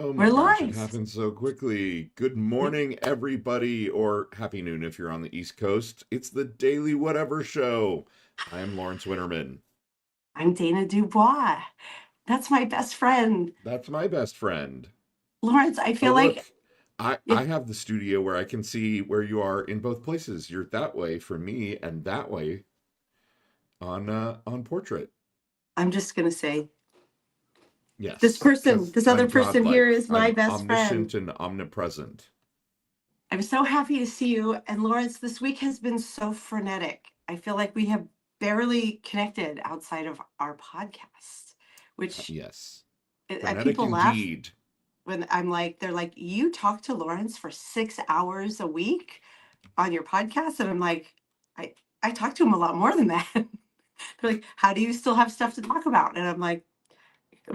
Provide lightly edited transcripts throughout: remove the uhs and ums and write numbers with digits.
Oh my We're gosh, it live. happened so quickly. Good morning, everybody, or happy noon if you're on the East Coast. It's the Daily Whatever Show. I'm Lawrence Winterman. I'm Dana Dubois. That's my best friend. That's my best friend. Lawrence, I Oh, feel like look, I it, have the studio where I can see where you are in both places. You're that way for me and that way on portrait. I'm just going to say Yes, because this other I'm person here godlike. is my I'm best friend. omniscient and omnipresent. I'm so happy to see you. And Lawrence, this week has been so frenetic. I feel like we have barely connected outside of our podcast, which Yes, frenetic people laugh indeed. when they're like, you talk to Lawrence for 6 hours a week on your podcast? And I'm like, I, I talk to him a lot more than that. They're like, how do you still have stuff to talk about? And I'm like,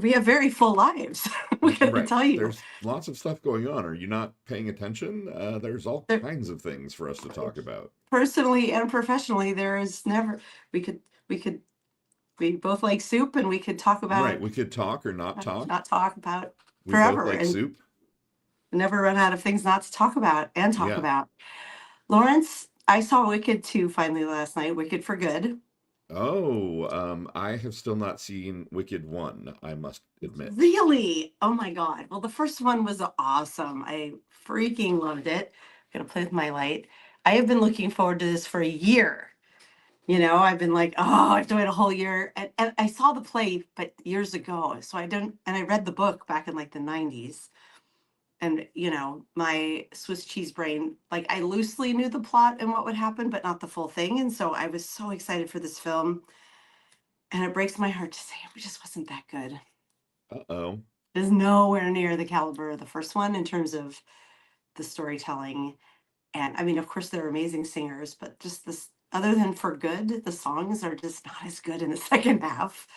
we have very full lives. What can I Right. tell you? There's lots of stuff going on. Are you not paying attention? There's all There, kinds of things for us to talk about. personally and professionally, there is never, we could, we could, we both like soup and we could talk Right. about, We could talk or not talk. not talk about We both forever like and soup. never run out of things not to talk about and talk Yeah. about. Lawrence, I saw Wicked 2 finally last night, Wicked for Good. Oh, I have still not seen Wicked 1, I must admit. Really? Oh my God. Well, the first one was awesome. I freaking loved it. I'm gonna play with my light. I have been looking forward to this for a year. I've been like, oh, I have to wait a whole year. And I saw the play, but years ago. So I don't, and I read the book back in like the 90s. And, my Swiss cheese brain, like I loosely knew the plot and what would happen, but not the full thing. And so I was so excited for this film. And it breaks my heart to say it just wasn't that good. Uh-oh. Is nowhere near the caliber of the first one in terms of the storytelling. And I mean, of course, they're amazing singers, but just this, other than For Good, the songs are just not as good in the second half.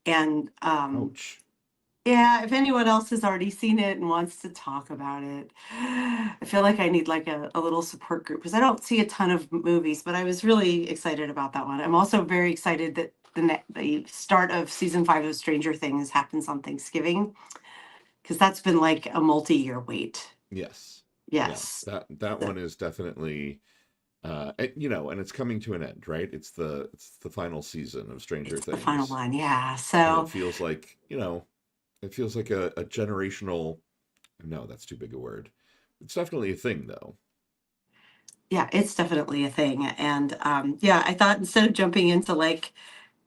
And Ouch. yeah, if anyone else has already seen it and wants to talk about it, I feel like I need like a little support group because I don't see a ton of movies, but I was really excited about that one. I'm also very excited that the start of season 5 of Stranger Things happens on Thanksgiving because that's been like a multi-year wait. Yes. Yeah. Yes. That The, one is definitely and it's coming to an end, right? It's the final season of Stranger it's the final Things. one. Yeah. And it So feels like, it feels like a generational, no, that's too big a word. It's definitely a thing though. yeah, it's definitely a thing. And yeah, I thought instead of jumping into like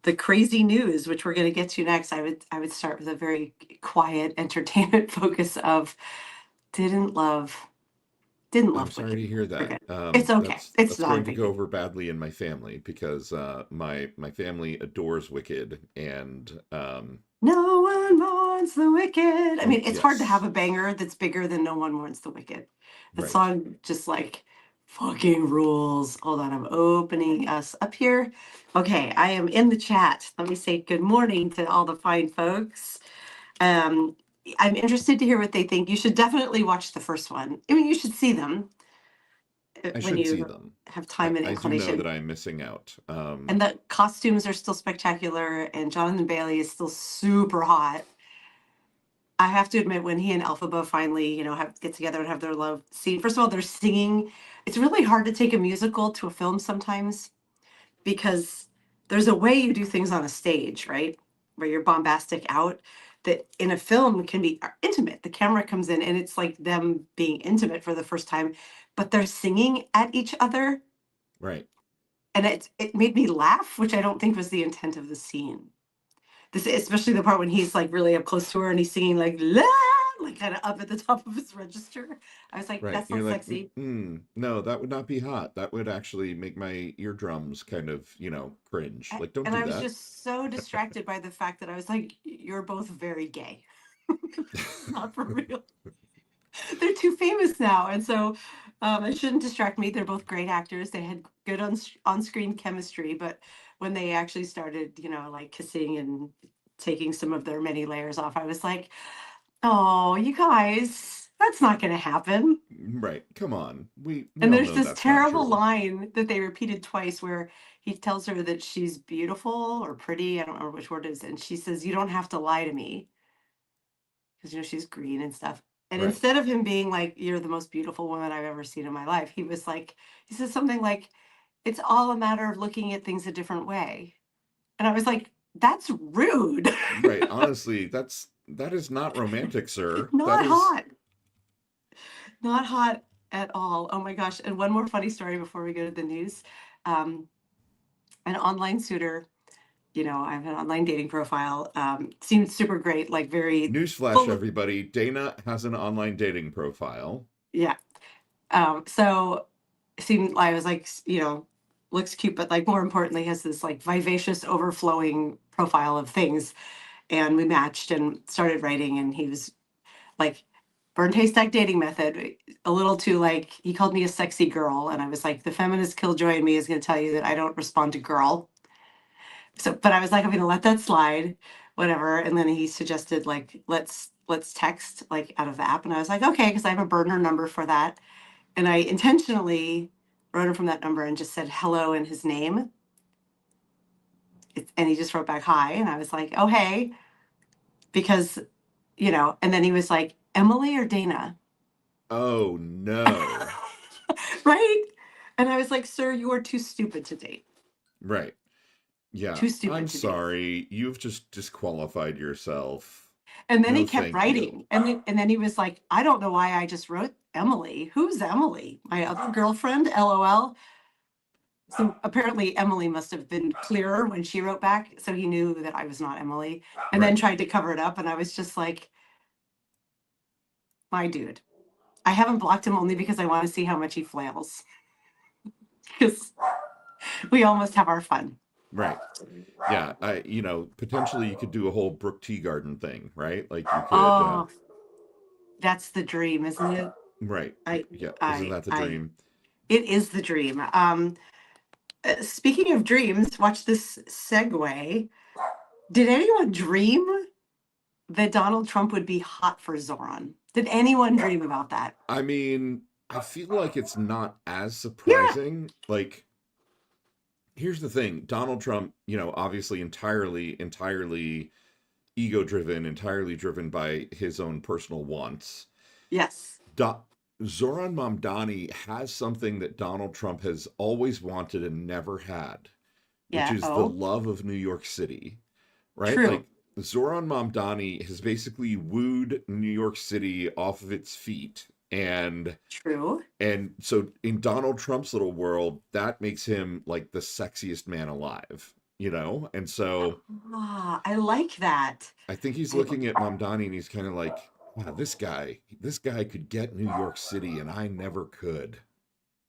the crazy news, which we're going to get to next, I would start with a very quiet entertainment focus of didn't love didn't I'm love sorry to Wicked. hear Forget. that. It's okay. That's It's that's not a going to big go deal. over badly in my family because my family adores Wicked and No one wants the wicked. I oh mean, it's hard to have yes, a banger that's bigger than No One Wants the Wicked. The right. song just like fucking rules. Hold on, I'm opening us up here. Okay, I am in the chat. Let me say good morning to all the fine folks. Um, I'm interested to hear what they think. You should definitely watch the first one. I mean, you should see them I when should see you them. have I time and I do know inclination. that I'm missing out. And the costumes are still spectacular, and Jonathan Bailey is still super hot. I have to admit, when he and Elphaba finally, get together and have their love scene. First of all, they're singing. It's really hard to take a musical to a film sometimes because there's a way you do things on a stage, right? Where you're bombastic out, that in a film can be intimate. The camera comes in and it's like them being intimate for the first time, but they're singing at each other. Right. And it made me laugh, which I don't think was the intent of the scene. This, especially the part when he's like really up close to her and he's singing like la, like kind of up at the top of his register. I was like, Right. that's You're not like, sexy. no, that would not be hot. That would actually make my eardrums kind of, cringe. Like, don't And do I was that. just so distracted by the fact that I was like, you're both very gay. Not for real. They're too famous now. And so it shouldn't distract me. They're both great actors. They had good on screen chemistry. But when they actually started, like kissing and taking some of their many layers off, I was like, oh, you guys, that's not going to happen. Right. Come on. We And all there's know this that's not terrible true. line that they repeated twice where he tells her that she's beautiful or pretty. I don't remember which word it is. And she says, you don't have to lie to me. because she's green and stuff. And Right. instead of him being like, "You're the most beautiful woman I've ever seen in my life," he was like, he said something like, "It's all a matter of looking at things a different way." And I was like, "That's rude." Right. Honestly, that is not romantic, sir. That Not is hot. Not hot at all. Oh my gosh. And one more funny story before we go to the news. Um, an online suitor, I have an online dating profile. Seemed super great, like very newsflash, full of, everybody. Dana has an online dating profile. yeah. So seemed, I was like, looks cute, but like more importantly, has this like vivacious, overflowing profile of things. And we matched and started writing, and he was like, burnt haystack dating method, a little too like, he called me a sexy girl, and I was like, the feminist killjoy in me is going to tell you that I don't respond to girl. So, but I was like, I'm going to let that slide, whatever. And then he suggested like, let's text like out of the app, and I was like, okay, because I have a burner number for that, and I intentionally wrote him from that number and just said hello in his name. And he just wrote back hi, and I was like, oh hey, because and then he was like, Emily or Dana? Oh no. Right? And I was like, sir, you are too stupid to date. Right. Yeah. Too I'm stupid to date. sorry. You've just disqualified yourself. And then he No, kept thank you. writing. And then he was like, I don't know why I just wrote Emily. Who's Emily? My other girlfriend? LOL. So apparently Emily must have been clearer when she wrote back. So he knew that I was not Emily, and then Right. tried to cover it up. And I was just like, my dude. I haven't blocked him only because I want to see how much he flails. Because we almost have our fun. Right. Yeah. Potentially you could do a whole Brook Tea Garden thing, right? Like you could, Oh, that's the dream, isn't it? right. I, Yeah. Isn't I, that the I, dream? it is the dream. Speaking of dreams, watch this segue. Did anyone dream that Donald Trump would be hot for Zoran? Did anyone dream about that? I mean, I feel like it's not as Yeah. surprising. Like, here's the thing. Donald Trump, obviously entirely ego driven, entirely driven by his own personal wants. Yes. Do- Zoran Mamdani has something that Donald Trump has always wanted and never had, which Yeah. is the Oh, love of New York City, right? true. Like Zoran Mamdani has basically wooed New York City off of its feet, True. and so in Donald Trump's little world, that makes him like the sexiest man alive, And so Ah, I like that. I think he's I, looking at Mamdani and he's kind of like, wow, this guy could get New York City and I never could.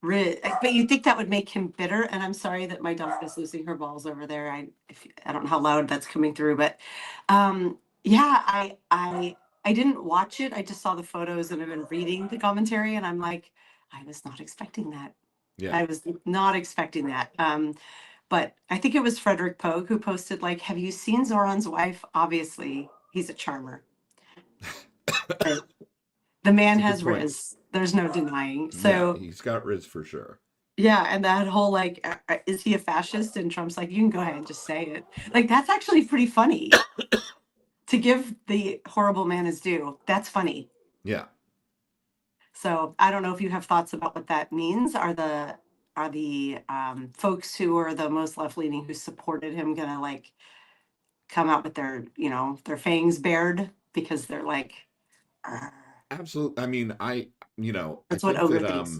but you think that would make him bitter? And I'm sorry that my dog is losing her balls over there. I don't know how loud that's coming through, but yeah, I didn't watch it. I just saw the photos and I've been reading the commentary, and I'm like, I was not expecting that. Yeah. I was not expecting that. But I think it was Frederick Pogue who posted like, "Have you seen Zoran's wife? Obviously, he's a charmer. Right? The man It's a good has point. riz. There's no denying." Yeah, So he's got Riz for sure. yeah, and that whole like, is he a fascist? And Trump's like, you can go ahead and just say it. Like, that's actually pretty funny to give the horrible man his due. That's funny. Yeah. So I don't know if you have thoughts about what that means. Are the folks who are the most left leaning who supported him gonna like come out with their fangs bared because they're like, "Arr." Absolutely. I mean, I That's what think Ogre that thinks.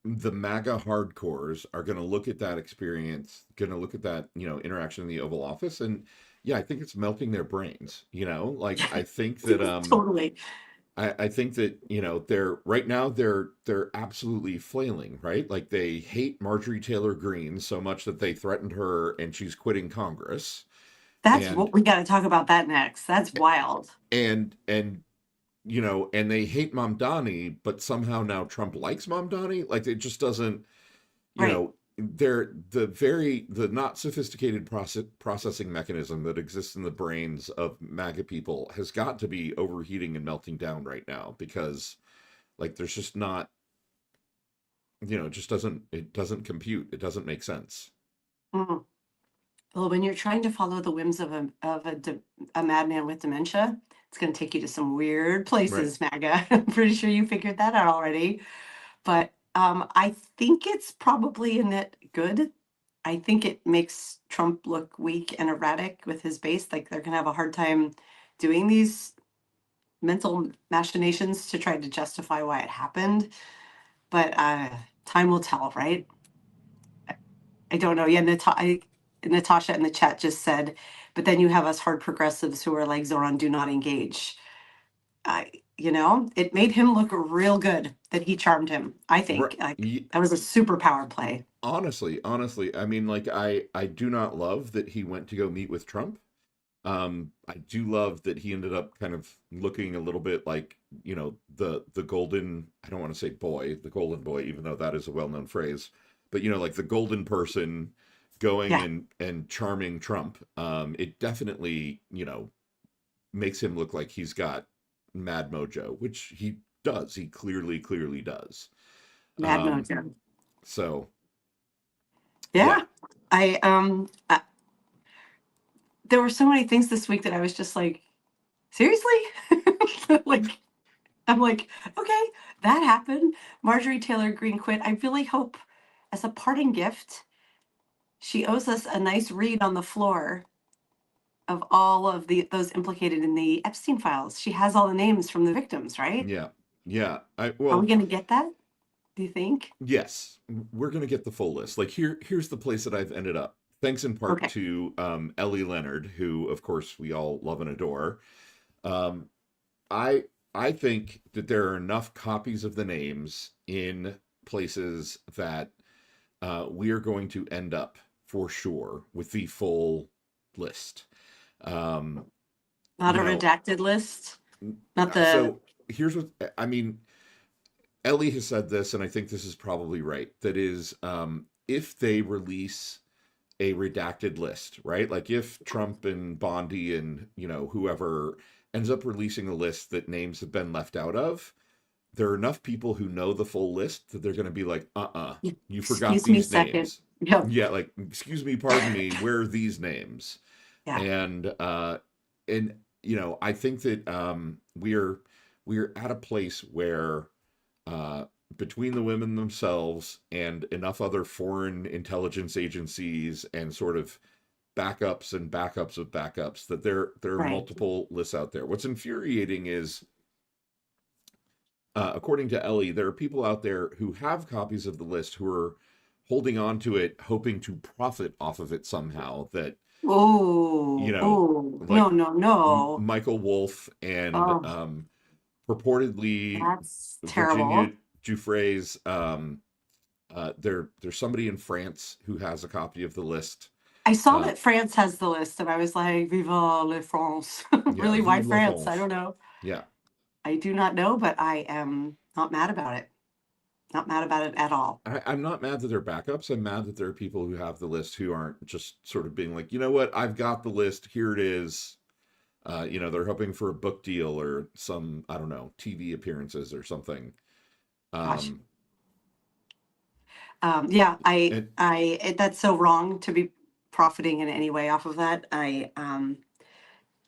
the MAGA hardcores are going to look at that experience, going to look at that, interaction in the Oval Office, and yeah, I think it's melting their brains. Like Totally. I think that they're right now they're absolutely flailing, right? Like they hate Marjorie Taylor Greene so much that they threatened her and she's quitting Congress, That's and what we got to talk about that next. That's wild. and and they hate Mamdani, but somehow now Trump likes Mamdani. Like it just doesn't, Right. they're the not sophisticated processing mechanism that exists in the brains of MAGA people has got to be overheating and melting down right now because like there's just not, it doesn't compute. It doesn't make sense. Mm. Well, when you're trying to follow the whims of a madman with dementia, It's going to take you to some weird Right. places, MAGA. I'm pretty sure you figured that out already. But I think it's probably a net good. I think it makes Trump look weak and erratic with his base. Like they're going to have a hard time doing these mental machinations to try to justify why it happened. But time will tell, right? I don't know. Yeah, Natasha in the chat just said, but then you have us hard progressives who are like Zoran, do not engage. It made him look real good that he charmed him. I Right. think like that was a superpower play. Honestly, I mean, like I do not love that he went to go meet with Trump. I do love that he ended up kind of looking a little bit like, the golden, I don't want to say boy, the golden boy, even though that is a well-known phrase, but like the golden person going Yeah, and charming Trump. It definitely, makes him look like he's got mad mojo, which he does. He clearly does. Mad Um, Mojo. so yeah. Yeah, there were so many things this week that I was just like, seriously, like I'm like, okay, that happened. Marjorie Taylor Greene quit. I really hope, as a parting gift, she owes us a nice read on the floor of all of those implicated in the Epstein files. She has all the names from the victims, right? Yeah. Yeah. Are we Well, going to get that? Do you think? yes, we're gonna get the full list. Like here's the place that I've ended up. Thanks in part Okay. to Ellie Leonard, who of course we all love and adore. Um, I I think that there are enough copies of the names in places that we are going to end up for sure with the full list. Um, Not you a know, redacted list. Not the. so here's what I mean. Ellie has said this, and I think this is probably right. That is, if they release a redacted list, right? Like if Trump and Bondi and whoever ends up releasing a list that names have been left out of, there are enough people who know the full list that they're going to be like, you forgot Excuse me, these second. names. Yep. Yeah, like excuse me, pardon me, where are these names? Yeah. And I think that we're at a place where uh, between the women themselves and enough other foreign intelligence agencies and sort of backups and backups of backups that there are Right. multiple lists out there. What's infuriating is, according to Ellie, there are people out there who have copies of the list who are holding on to it, hoping to profit off of it somehow. That you Oh, know, oh, no, like no, no. Michael Wolf and Oh, purportedly that's Virginia terrible. Giuffre's. There's somebody in France who has a copy of the list. I saw Uh, that France has the list, and I was like, "Viva la France!" yeah, Really, why Vive la France? I France. don't know. Yeah, I do not know, but I am not mad about it. Not mad about it at all. I'm not mad that they're backups. I'm mad that there are people who have the list who aren't just sort of being like, you know what, I've got the list. Here it is. They're hoping for a book deal or some, I don't know, TV appearances or something. Gosh. Um, Yeah, and that's so wrong to be profiting in any way off of that.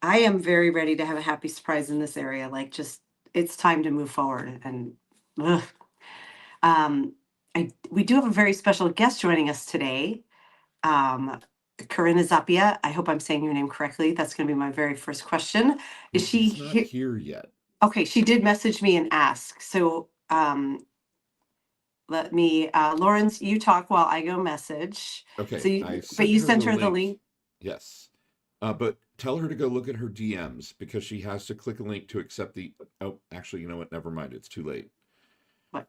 I am very ready to have a happy surprise in this area. Like, just it's time to move forward. And ugh. um, we do have a very special guest joining us today. Um, Corina Zappia. I hope I'm saying your name correctly. That's going to be my very first question. Is she he's not here? here yet. Okay, she did message me and ask. So let me, Lawrence, you talk while I go message. So Okay, I but sent you her sent the her the link. link. Yes. But tell her to go look at her DMs because she has to click a link to accept the. Oh, actually, you know what? Never mind. It's too late. What?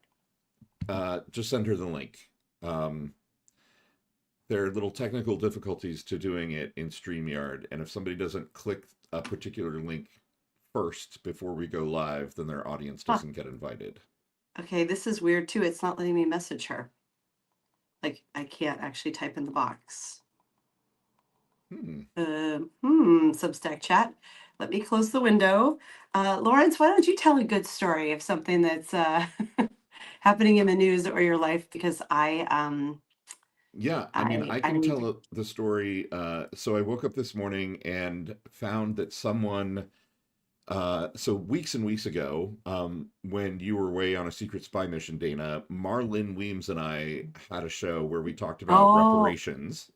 Just send her the link. Um, there are little technical difficulties to doing it in StreamYard, and if somebody doesn't click a particular link first before we go live, then their audience Huh. doesn't get invited. Okay, this is weird too. It's not letting me message her. Like I can't actually type in the box. Hmm. Substack chat. Let me close the window. Lawrence, why don't you tell a good story of something that's happening in the news or your life? Because Yeah, I mean, I I I can need tell the story. So I woke up this morning and found that someone So weeks and weeks ago, when you were away on a secret spy mission, Dana, Marlon Weems and I had a show where we talked about Oh, reparations.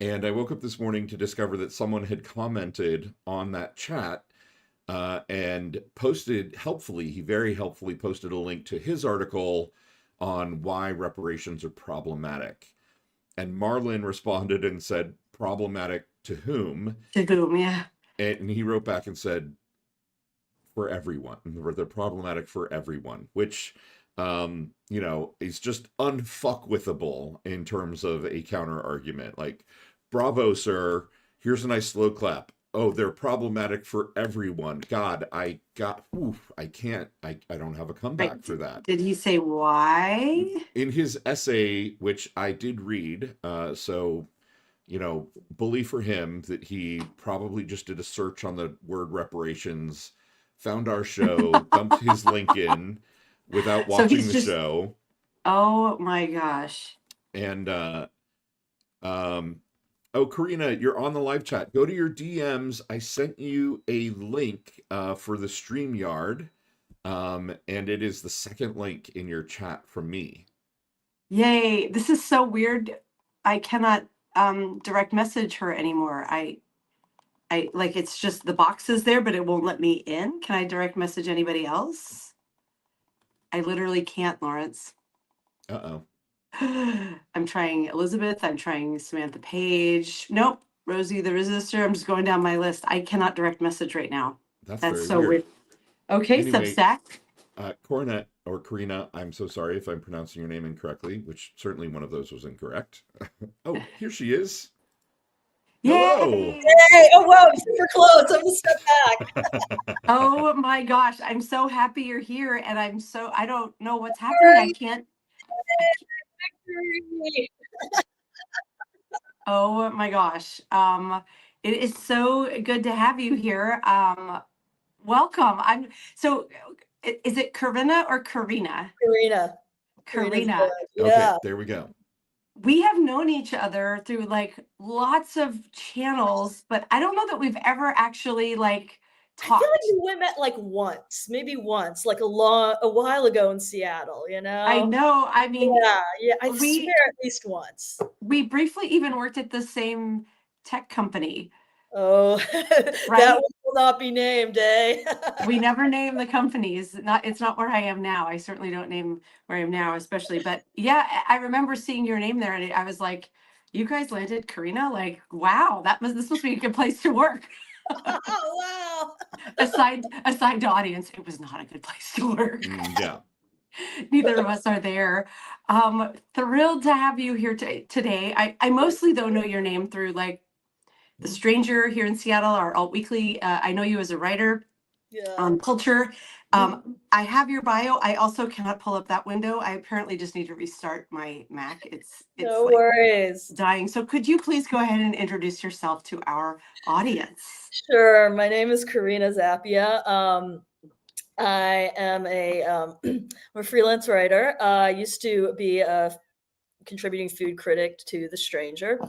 And I woke up this morning to discover that someone had commented on that chat and posted helpfully, he very helpfully posted a link to his article on why reparations are problematic. And Marlon responded and said, problematic to whom? to whom? Yeah. And he wrote back and said, for everyone. They're problematic for everyone, which, is just unfuckwithable in terms of a counter argument. Like, bravo, sir. Here's a nice slow clap. Oh, they're problematic for everyone. God, I can't, I don't have a Right. comeback for that. Did he say why? In his essay, which I did read, so bully for him that he probably just did a search on the word reparations, found our show, dumped his link in without So watching he's the just, show, oh my gosh. and um, oh, Corina, you're on the live chat. Go to your DMs. I sent you a link for the StreamYard, and it is the second link in your chat from me. Yay. This is so weird. I cannot direct message her anymore. I like it's just the box is there, but it won't let me in. Can I direct message anybody else? I literally can't, Lawrence. Uh-oh. I'm trying Elizabeth. I'm trying Samantha Page. Nope. Rosie the Resistor. I'm just going down my list. I cannot direct message right now. That's That's very so weird. weird. Okay, Anyway, Substack. Corina or Karina, I'm so sorry if I'm pronouncing your name incorrectly, which certainly one of those was incorrect. Oh, here she is. Hello. Yay! Hey, oh wow, I'm super close. I'm gonna step back. Oh my gosh, I'm so happy you're here, and I don't know what's All happening. right. Oh my gosh. It is so good to have you here. Welcome. Is it Corina or Karina? Karina. Karina's Karina. good. Okay, Yeah. there we go. We have known each other through like lots of channels, but I don't know that we've ever actually like I feel like talked. we met like once, maybe once, like a while ago in Seattle, you I know? know. I mean, Yeah, I we swear at least once. we briefly even worked at the same tech company, Oh, that right? one will not be named, eh? We never name the companies. It's not where I am now. I certainly don't name where I am now, especially. But yeah, I remember seeing your name there, and I was like, "You guys landed Karina? Like, wow, this must be a good place to work." Oh, wow. Aside to audience, it was not a good place to work. Yeah. Neither of us are there. Thrilled to have you here today. I mostly though know your name through like The Stranger here in Seattle, our alt weekly. I know you as a writer Yeah. on culture. I have your bio. I also cannot pull up that window. I apparently just need to restart my Mac. It's No like worries. dying. So could you please go ahead and introduce yourself to our audience? Sure. My name is Corina Zappia. I am I'm a freelance writer. I used to be a contributing food critic to The Stranger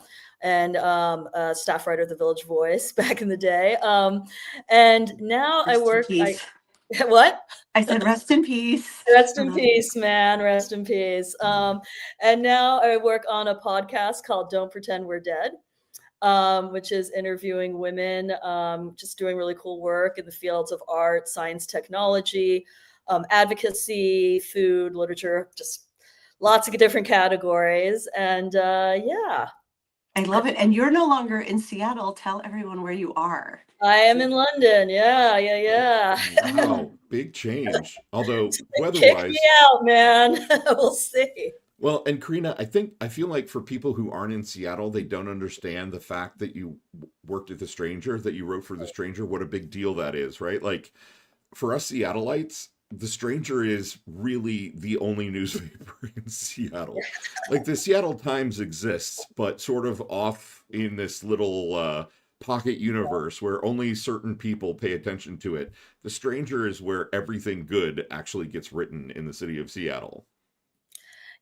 and a staff writer at The Village Voice back in the day. And now I Rest in work. peace. What? I said rest in peace. Rest in peace, man. Rest in peace. And now I work on a podcast called Don't Pretend We're Dead, which is interviewing women, just doing really cool work in the fields of art, science, technology, advocacy, food, literature, just lots of different categories. And yeah. I love it. And you're no longer in Seattle. Tell everyone where you are. I am in London. Yeah. Wow, big change. Although Kick me weather-wise, out, man. We'll see. well, and Karina, I feel like for people who aren't in Seattle, they don't understand the fact that you worked at The Stranger, that you wrote for The Stranger, what a big deal that is, right? Like for us Seattleites, The Stranger is really the only newspaper in Seattle. Like the Seattle Times exists, but sort of off in this little pocket universe where only certain people pay attention to it. The Stranger is where everything good actually gets written in the city of Seattle.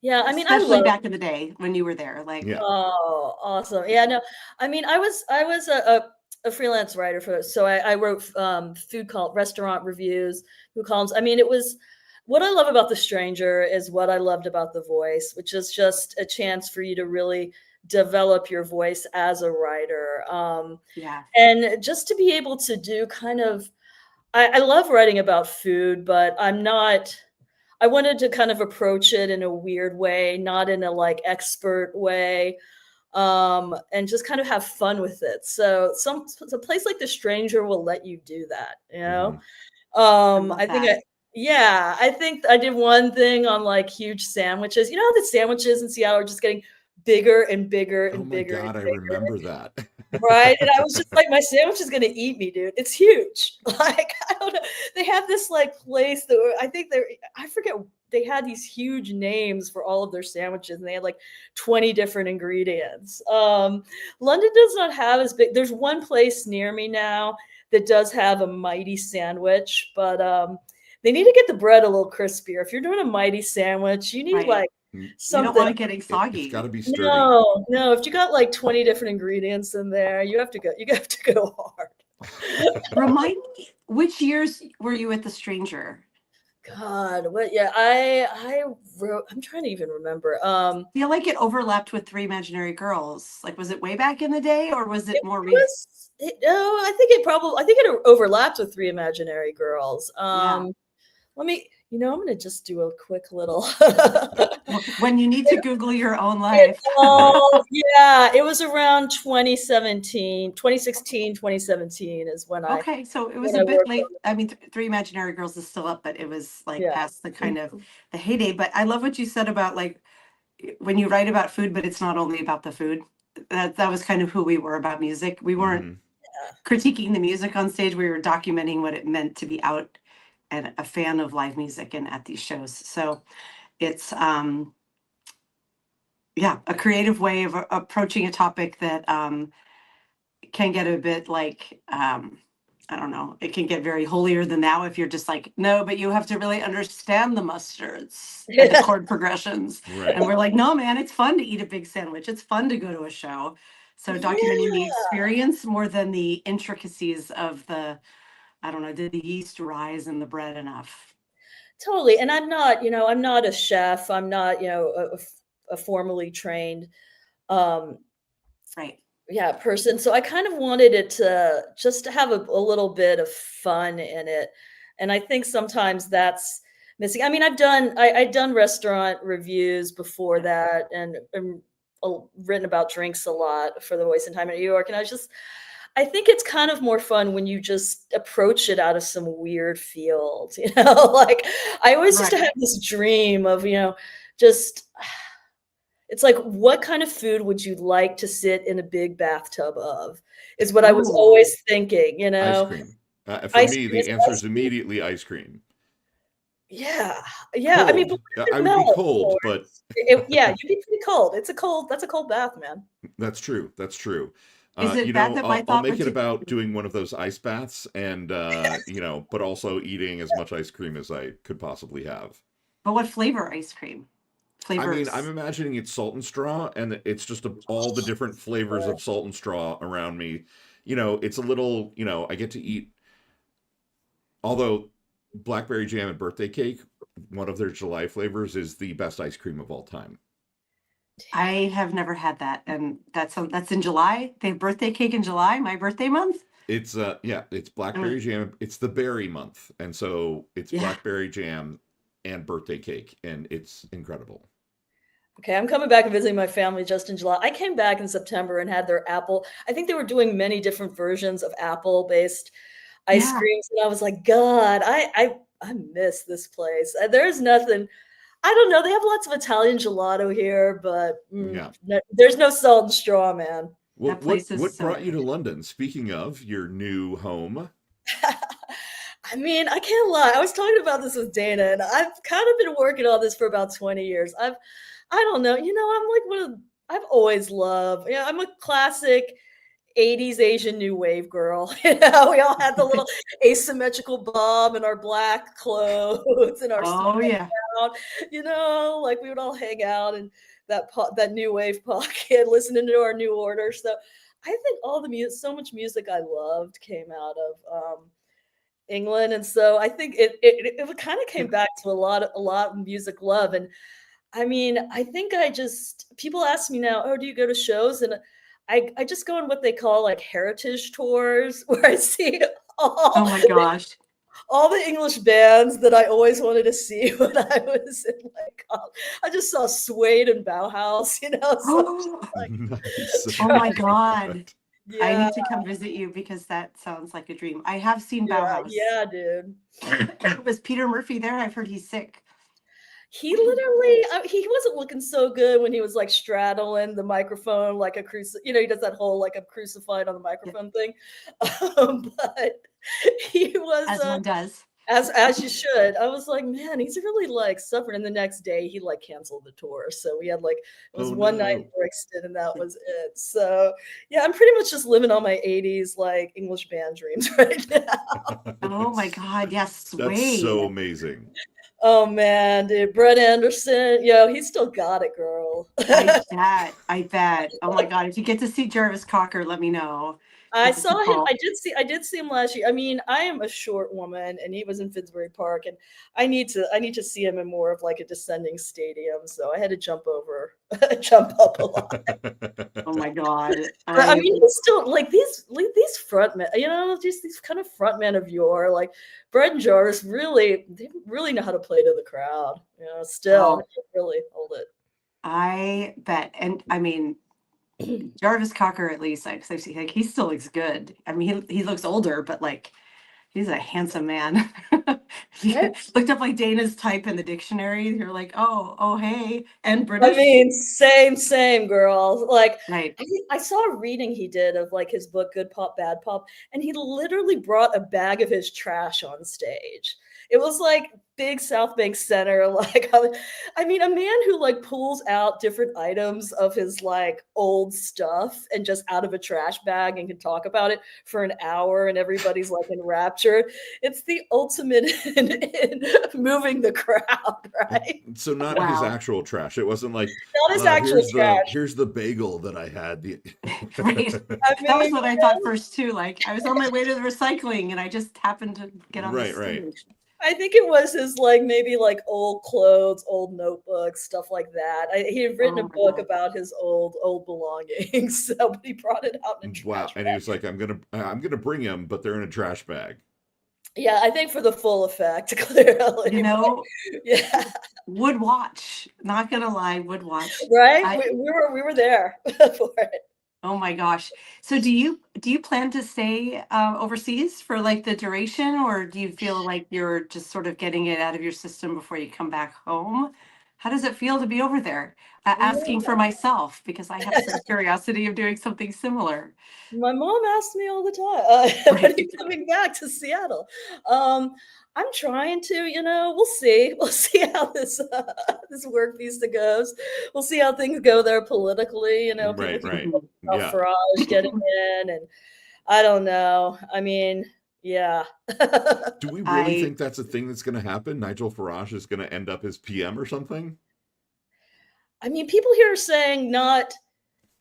Yeah, I mean, I Especially love. back in the day when you were there. Like, Yeah. Oh, awesome. Yeah, no, I mean, I was a freelance writer so I wrote restaurant reviews, food columns. I mean, it was what I love about The Stranger is what I loved about The Voice, which is just a chance for you to really develop your voice as a writer. Yeah. And just to be able to do kind of, I love writing about food, but I wanted to kind of approach it in a weird way, not in a like expert way, and just kind of have fun with it. So a place like The Stranger will let you do that, you know? Mhm. I love I think that. yeah, I think I did one thing on like huge sandwiches. You know how the sandwiches in Seattle are just getting bigger and bigger Oh and my bigger and God, I bigger. remember that. Right, and I was just like, "My sandwich is gonna eat me, dude. It's huge." Like, I don't know. They have this, like, place that I think I forget, they had these huge names for all of their sandwiches, and they had, like, 20 different ingredients. London does not have as big there's one place near me now that does have a mighty sandwich, but, they need to get the bread a little crispier. If you're doing a mighty sandwich, you need, Right. like, You don't want something. it getting It's got soggy. to be sturdy. No, no, if you got like 20 different ingredients in there, you have to go hard. Remind me, which years were you at The Stranger? God, what yeah, I wrote I'm trying to even remember. I feel like it overlapped with Three Imaginary Girls. Like, was it way back in the day, or was it It more recent? was no, I think it overlapped with Three Imaginary Girls. Yeah. Let me I'm gonna just do a quick little When you need to Google your own It life. Right. all yeah, it was around 2017, 2016, 2017 is Okay, so it was when a I bit worked late. on I mean, Three Imaginary Girls is still up, but it was like yeah. past the kind of the heyday. But I love what you said about like when you write about food, but it's not only about the food. That was kind of who we were about music. We weren't Mhm. critiquing the music on stage. We were documenting what it meant to be out and a fan of live music and at these shows. So it's yeah, a creative way of approaching a topic that can get a bit like I don't know, it can get very holier than thou if you're just like, no, but you have to really understand the mustards and the chord progressions. Right. And we're like, no, man, it's fun to eat a big sandwich. It's fun to go to a show. So documenting the Yeah. experience more than the intricacies of the, I don't know, did the yeast rise in the bread enough? Totally, and I'm not a chef, I'm not, a formally trained, um, Right. yeah, person, so I kind of wanted it to just to have a little bit of fun in it, and I think sometimes that's missing. I mean, I'd done restaurant reviews before that and written about drinks a lot for The Voice in Time in New York, and I think it's kind of more fun when you just approach it out of some weird field, you know? Like, I always used to Right. have this dream of, just it's like, what kind of food would you like to sit in a big bathtub of? Is what I was Ooh. always thinking, you Ice know? cream. For Ice me, cream the is answer ice is cream. immediately ice cream. Yeah, yeah, I mean, but Cold. what if I it would be melts, of cold, but course? Yeah, you'd be pretty cold. That's a cold bath, man. that's true. That's true. Is it bad that my I'll thought make it particular? about doing one of those ice baths and, but also eating as much ice cream as I could possibly have. But what flavor ice cream? I mean, I'm Flavors. imagining it's salt and straw, and it's just all the different flavors of salt and straw around me. It's a little, I get to eat, although blackberry jam and birthday cake, one of their July flavors, is the best ice cream of all time. I have never had that, and that's in July. They have birthday cake in July, my birthday month. Yeah, it's Mm, blackberry jam. It's the berry month, and so it's yeah, blackberry jam and birthday cake, and it's incredible. Okay, I'm coming back and visiting my family just in July. I came back in September and had their apple. I think they were doing many different versions of apple-based ice yeah. creams, and I was like, "God, I miss this place." There's nothing. I don't know. They have lots of Italian gelato here, but Yeah. there's no salt and straw, man. Well, That what place is what so brought you to good. London? Speaking of your new home, I mean, I can't lie. I was talking about this with Dana, and I've kind of been working on this for about 20 years. I don't know. I'm like I've always loved, I'm a classic 80s Asian new wave girl. We all had the little asymmetrical bob and our black clothes and our small Oh yeah. town, like we would all hang out in that new wave pocket listening to our new order. So I think all the music, so much music I loved came out of England, and so I think it kind of came back to a lot of music love. And I mean, I think I just people ask me now, oh, do you go to shows? And I just go on what they call like heritage tours, where I see Oh all my gosh. all the English bands that I always wanted to see when I was in like I just saw Suede and Bauhaus, so I'm just like Nice. Oh I my trying. love God. that. I Yeah, need to come visit you because that sounds like a dream. I have seen yeah, Bauhaus. yeah, dude. Was Peter Murphy there? I've heard he's sick. He literally, he wasn't looking so good when he was like straddling the microphone like a he does that whole like a crucified on the Yeah, microphone thing. But he was, as one does. as you should. I was like, man, he's really like suffering. And the next day, he like canceled the tour. So we had like it was Oh one night in no. Brixton, and that was it. So yeah, I'm pretty much just living on my '80s like English band dreams right now. Oh my God. Yes, That's so Suede. amazing. Oh man, dude, Brett Anderson, yo, he's still got it, girl. I bet. I bet. Oh my God. If you get to see Jarvis Cocker, let me know. I Give us a saw him. call. I did see him last year. I mean, I am a short woman, and he was in Finsbury Park, and I need to see him in more of like a descending stadium. So I had to jump over, jump up a lot. Oh my God. But I I mean, he's still like these frontmen, just these kind of frontmen of yore, like Brett and Jarvis. Really, they really know how to play to the crowd. Still oh, really hold it. I bet. And I mean, Jarvis Cocker, at least, like, 'cause I've seen, like, he still looks good. I mean, he looks older, but like, he's a handsome man. If you Right? looked up like Dana's type in the dictionary, you're like, oh, hey, and I British, mean, same, girl. Like, right? I saw a reading he did of like his book, Good Pop, Bad Pop, and he literally brought a bag of his trash on stage. It was like big South Bank Center. Like, I mean, a man who like pulls out different items of his like old stuff and just out of a trash bag and can talk about it for an hour, and everybody's like enraptured. It's the ultimate in moving the crowd, right? So not his Wow, actual trash. It wasn't like, Not his actual trash. here's the bagel that I had. right. I That was mean, what I thought first too. Like, I was on my way to the recycling, and I just happened to get on the Right, right. stage. I think it was his like maybe like old clothes, old notebooks, stuff like that. He had written a Oh my book God. about his old belongings, so but he brought it out in a Wow. trash And he bag. was like, I'm gonna bring him, but they're in a trash bag. Yeah, I think for the full effect, You clearly. But know, yeah, would watch. Not gonna lie, would watch. right. I We were there for it. Oh my gosh. So do you plan to stay overseas for like the duration, or do you feel like you're just sort of getting it out of your system before you come back home? How does it feel to be over there? Asking for myself because I have some curiosity of doing something similar. My mom asks me all the time, "When are Right. you coming back to Seattle?" Um, I'm trying to, we'll see. We'll see how this work visa goes. We'll see how things go there politically. People Right, keep right. talking about Yeah. Farage getting in, and I don't know. I mean, yeah. Do we really I think that's a thing that's gonna happen? Nigel Farage is gonna end up as PM or something? I mean, people here are saying not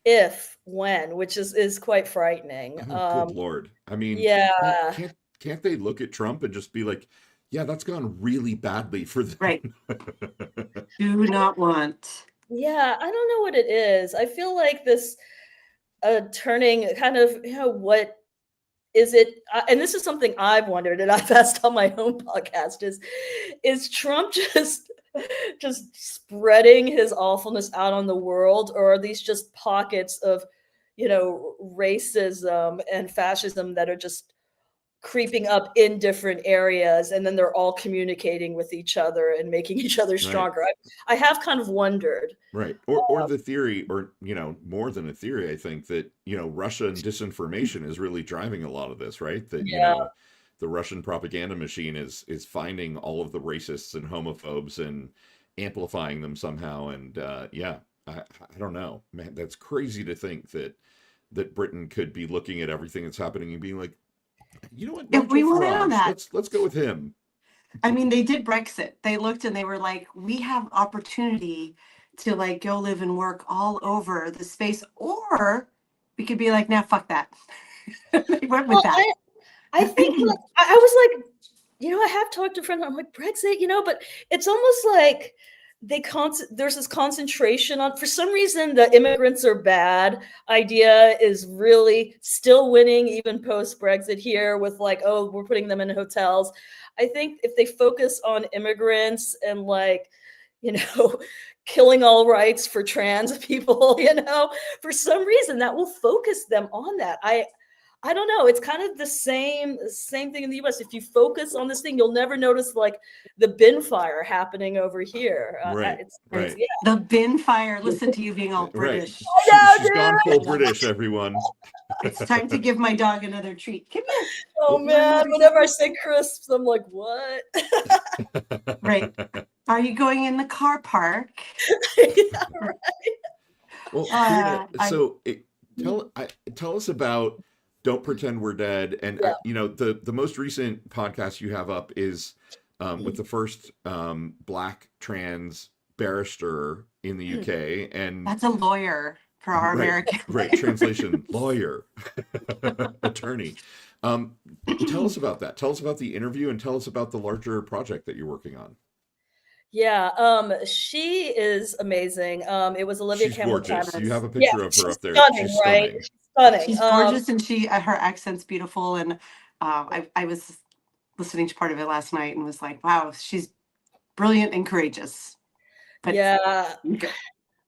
if, when, which is quite frightening. Oh, good Lord. I mean, Yeah. can't they look at Trump and just be like, yeah, that's gone really badly for right. them. Do not want. Yeah, I don't know what it is. I feel like this turning kind of, what is it? And this is something I've wondered, and I've asked on my own podcast: is Trump just spreading his awfulness out on the world, or are these just pockets of, racism and fascism that are just creeping up in different areas, and then they're all communicating with each other and making each other Right. stronger? I have kind of wondered. Right. Or the theory, or more than a theory, I think that, Russian disinformation is really driving a lot of this, right? That, Yeah. the Russian propaganda machine is finding all of the racists and homophobes and amplifying them somehow. And yeah, I don't know. Man, that's crazy to think that Britain could be looking at everything that's happening and being like, you know what, If Nigel we went in on Farage, that, let's go with him. I mean, they did Brexit. They looked and they were like, we have opportunity to like go live and work all over the space, or we could be like, nah, fuck that. They went with Well, that. I think like, I was like, I have talked to friends. I'm like Brexit, but it's almost like there's this concentration on, for some reason, the immigrants are bad idea is really still winning even post Brexit here with like, oh, we're putting them in hotels. I think if they focus on immigrants and like, killing all rights for trans people, for some reason that will focus them on that. I don't know. It's kind of the same thing in the US. If you focus on this thing, you'll never notice like the bin fire happening over here. Right. It's Right. yeah. The bin fire. Listen to you being all Right. British. She's gone full British, everyone. It's time to give my dog another treat. Come here. Oh You wanna man, do whenever I something? say crisps, I'm like, what? Right. Are you going in the car park? Yeah, right. Well, Uh, Karina, so tell us about Don't Pretend We're Dead, and Yeah. the most recent podcast you have up is with the first Black trans barrister in the UK, and That's a lawyer for our right, American. right, translation lawyer, attorney. Tell us about that. Tell us about the interview, and tell us about the larger project that you're working on. Yeah, she is amazing. It was Olivia She's Campbell gorgeous. You have a Yeah, picture of her she's up there. stunning, She's right? stunning. She's stunning. She's gorgeous, and her accent's beautiful. And I was listening to part of it last night and was like, wow, she's brilliant and courageous. But Yeah, okay.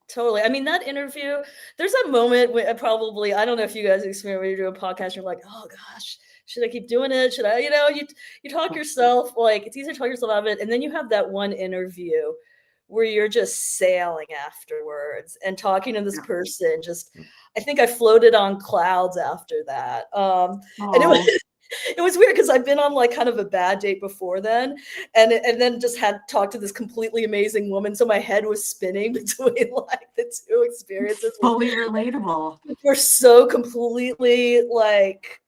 totally. I mean, that interview, there's a moment where probably, I don't know if you guys experience when you do a podcast, you're like, oh gosh, should I keep doing it? Should I, you talk yourself, like, it's easier to talk yourself out of it. And then you have that one interview where you're just sailing afterwards and talking to this person. I think I floated on clouds after that. And it was weird because I've been on like kind of a bad date before then, and then just had talked to this completely amazing woman. So my head was spinning between like the two experiences. Fully relatable. We're so completely like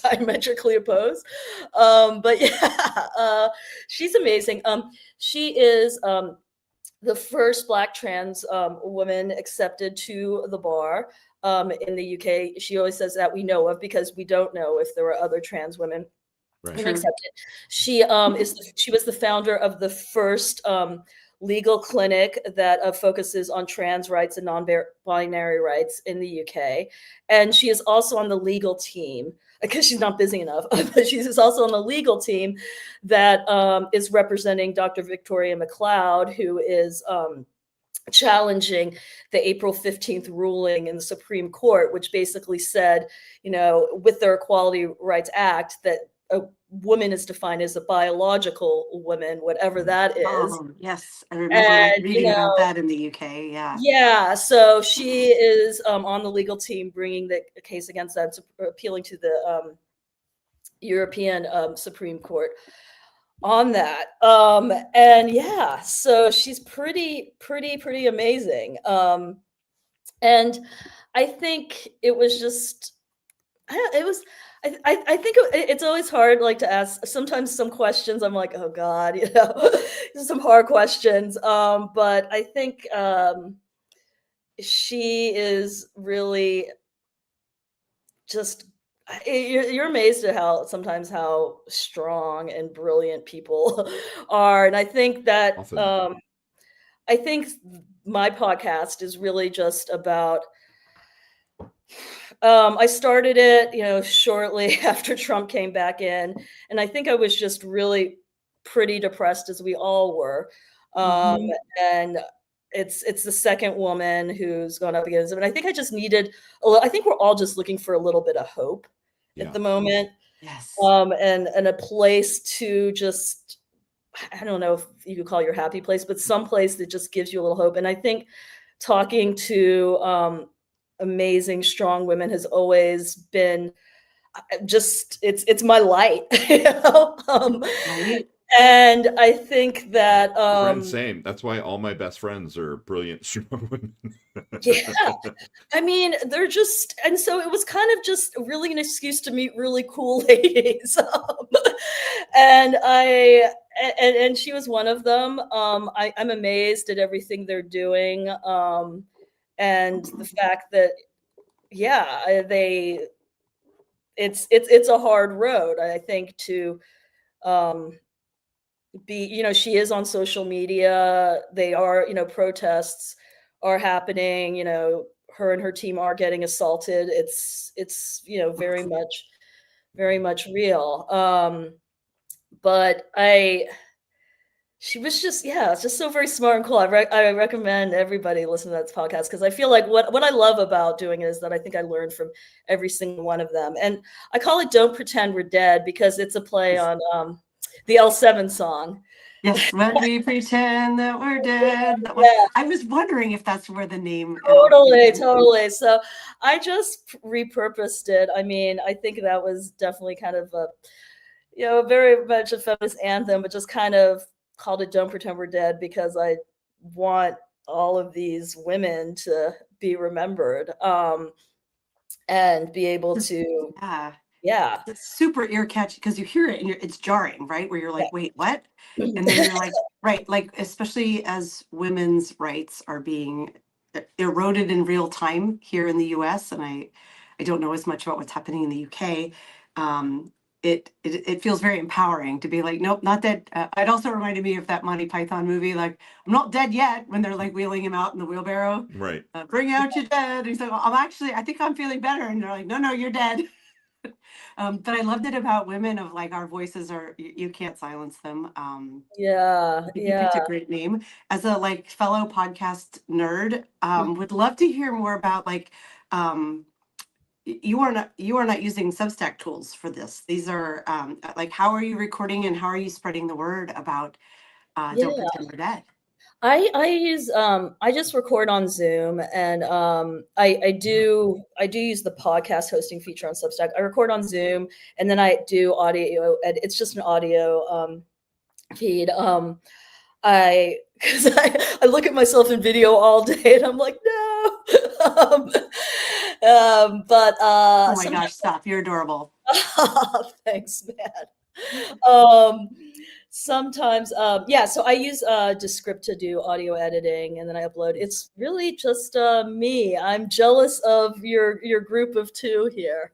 diametrically opposed. But yeah, she's amazing. She is the first Black trans woman accepted to the bar in the UK. She always says that we know of, because we don't know if there were other trans women accepted. She was the founder of the first legal clinic that focuses on trans rights and non-binary rights in the UK. And she is also on the legal team, because she's not busy enough, but she's also on the legal team that is representing Dr. Victoria McLeod, who is challenging the April 15th ruling in the Supreme Court, which basically said, with their Equality Rights Act, that a woman is defined as a biological woman, whatever that is. Oh, yes. I remember reading about that in the UK. Yeah. Yeah. So she is on the legal team bringing the case against that, appealing to the European Supreme Court on that. And yeah, so she's pretty amazing. And I think it was just, I think it's always hard, like, to ask sometimes some questions. I'm like, oh God, some hard questions. But I think she is really just, you're amazed at how strong and brilliant people are. And I think that Often. I think my podcast is really just about, I started it, shortly after Trump came back in, and I think I was just really pretty depressed, as we all were. And it's the second woman who's gone up against him, and I think I just needed I think we're all just looking for a little bit of hope at the moment. Yes. And a place to just, I don't know if you could call your happy place, but some place that just gives you a little hope. And I think talking to amazing, strong women has always been just, it's my light, Right. And I think that Friends, same. That's why all my best friends are brilliant, strong women. yeah, I mean, they're just, and so it was kind of just really an excuse to meet really cool ladies. And and she was one of them. I'm amazed at everything they're doing. And the fact that, yeah, it's a hard road, I think, to um, be, she is on social media. They are, protests are happening, her and her team are getting assaulted. It's, very much real. But she was just, yeah, it's just so very smart and cool. I recommend everybody listen to that podcast because I feel like what I love about doing it is that I think I learned from every single one of them. And I call it "Don't Pretend We're Dead" because it's a play on the L7 song. Yes, when we pretend that we're dead. Yeah, I was wondering if that's where the name totally. So I just repurposed it. I mean, I think that was definitely kind of a, very much a feminist anthem, but just kind of called it "Don't Pretend We're Dead" because I want all of these women to be remembered, and be able to, Yeah. yeah, It's super ear catchy because you hear it and it's jarring, right? Where you're yeah. like, wait, what? And then you're like, right, like especially as women's rights are being eroded in real time here in the US, and I don't know as much about what's happening in the UK. Um, it feels very empowering to be like, nope, not dead. It also reminded me of that Monty Python movie, like, I'm not dead yet, when they're like wheeling him out in the wheelbarrow. Right. Bring out your dead. And he's like, well, I think I'm feeling better. And they're like, no, you're dead. But I loved it about women of like our voices are you can't silence them. Yeah, I think you yeah, picked a great name. As a like fellow podcast nerd, would love to hear more about like you are not using Substack tools for this. These are like how are you recording and how are you spreading the word about Don't yeah. Pretend We're Dead? I use I just record on Zoom, and I do use the podcast hosting feature on Substack. I record on Zoom, and then I do audio, and it's just an audio feed. I because I look at myself in video all day, and I'm like, no. But Oh my sometimes, gosh, stop. You're adorable. thanks, man. Um, sometimes, yeah. So I use Descript to do audio editing, and then I upload. It's really just me. I'm jealous of your group of two here.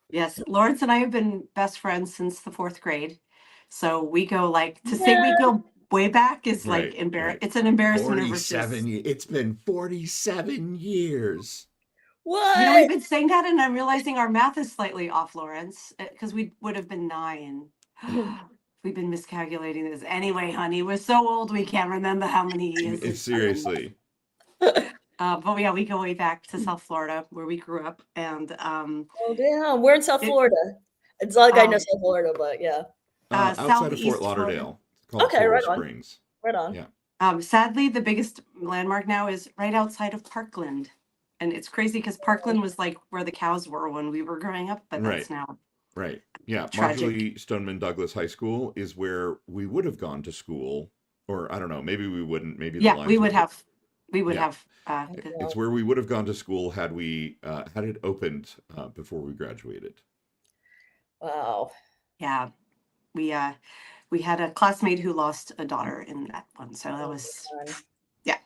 Yes, Lawrence and I have been best friends since the fourth grade. So we go like to say we Yeah. go way back is like Right. Right. it's an embarrassment versus 47 years. It's been 47 years. we've What? been saying that and I'm realizing our math is slightly off, Lawrence, because we would have been 9. We've been miscalculating this. Anyway, honey, we're so old we can't remember how many years It's it's been. seriously. But yeah, we go way back to South Florida where we grew up, and Oh damn, we're in South it Florida. It's not like I know um South Florida, but yeah. Outside of Fort southeast Florida. Lauderdale. It's called Okay, Coral right on, Springs. right on. Yeah. Sadly, the biggest landmark now is right outside of Parkland. And it's crazy because Parkland was like where the cows were when we were growing up, but Right. that's now Right. Yeah. tragic. Marjorie Stoneman Douglas High School is where we would have gone to school. Or I don't know, maybe we wouldn't. Maybe the Yeah, lines would have. we would Yeah. have It's where we would have gone to school had we had it opened before we graduated. Wow. yeah, we had a classmate who lost a daughter in that one. So that was yeah.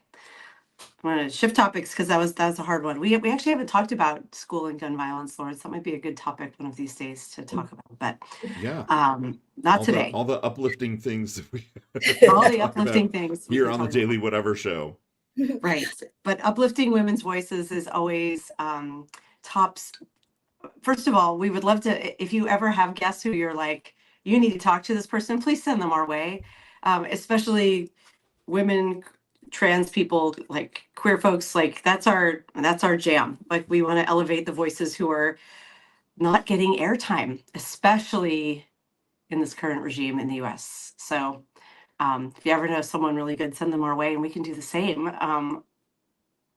I'm gonna shift topics because that was a hard one. We actually haven't talked about school and gun violence, Lawrence. That might be a good topic one of these days to talk about, but Yeah. not today. All the uplifting things that we All the talk uplifting about things we here can on the talk Daily about. Whatever Show. Right. But uplifting women's voices is always tops. First of all, we would love to, if you ever have guests who you're like, you need to talk to this person, please send them our way. Especially women, trans people, like queer folks, like that's our jam. Like we want to elevate the voices who are not getting airtime, especially in this current regime in the US. So if you ever know someone really good, send them our way and we can do the same.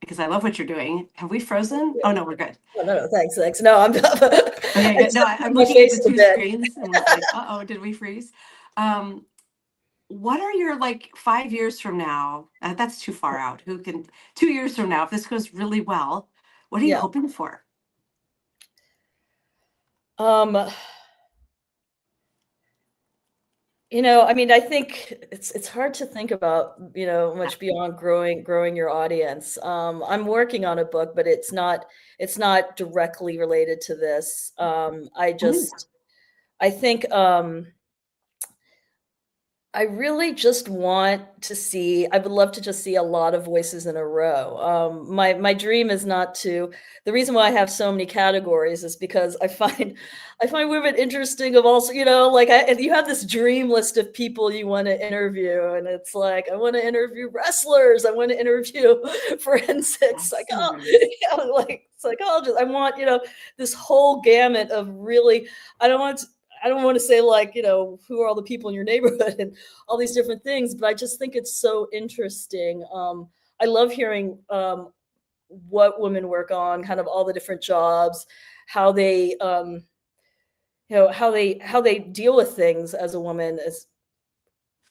Because I love what you're doing. Have we frozen? Oh no, we're good. Oh, no, thanks. No, I'm not. Okay, good. No, I'm looking at the two screens and was like, uh-oh, did we freeze? What are your like 5 years from now? That's too far out. 2 years from now, if this goes really well, what are you Yeah. hoping for? Um, I mean, I think it's hard to think about, much beyond growing your audience. I'm working on a book, but it's not directly related to this. I think I really just want to see I would love to just see a lot of voices in a row. My dream is not to the reason why I have so many categories is because I find women interesting of also, like if you have this dream list of people you want to interview, and it's like I want to interview wrestlers, I want to interview forensic like psychologists. I want, this whole gamut of really I don't want to I don't want to say like, who are all the people in your neighborhood and all these different things, but I just think it's so interesting. I love hearing what women work on, kind of all the different jobs, how they, how they deal with things as a woman, as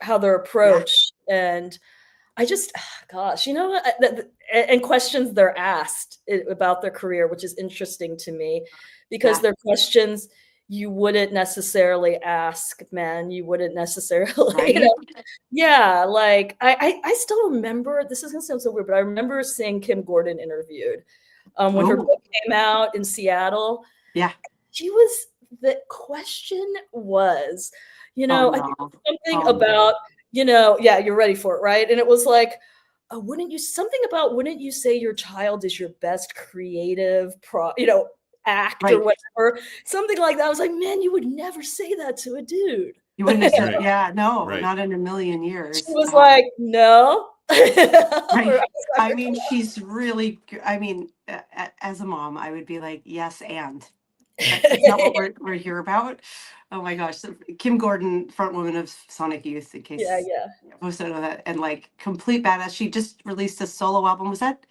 how they're Yeah. approached, and I just, gosh, what? And questions they're asked about their career, which is interesting to me, because Yeah. they're questions you wouldn't necessarily ask men. You wouldn't necessarily, Right. yeah, like I still remember. This is gonna sound so weird, but I remember seeing Kim Gordon interviewed when her Oh, book came out in Seattle. yeah. She was the question was, Oh I think no. something Oh no. about, yeah, you're ready for it, right? And it was like, wouldn't you say your child is your best creative act or Right. whatever? Something like that. I was like, man, you would never say that to a dude. You wouldn't have said, Right. yeah, no, Right. not in a million She years. was like, no. Right. I I was mean, she's really, I mean, as a mom, I would be like, yes, and is that what like, we're here about? Oh my gosh. So Kim Gordon, front woman of Sonic Youth, in yeah, case yeah, most don't know that, and like complete badass. She just released a solo album. Was that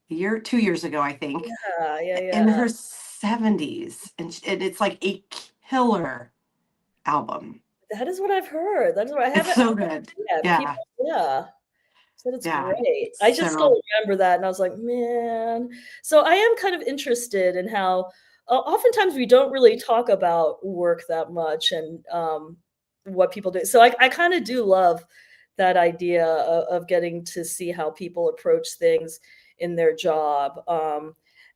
2 years ago, I think, yeah, yeah, in yeah. her 70s. And it's like a killer album. That is what I've heard. That is what I It's haven't so good. yet. Yeah. People, yeah. Said it's Yeah. great. I just So, still remember that, and I was like, "Man." So I am kind of interested in how oftentimes we don't really talk about work that much and, what people do. So I kinda do love that idea of getting to see how people approach things in their job,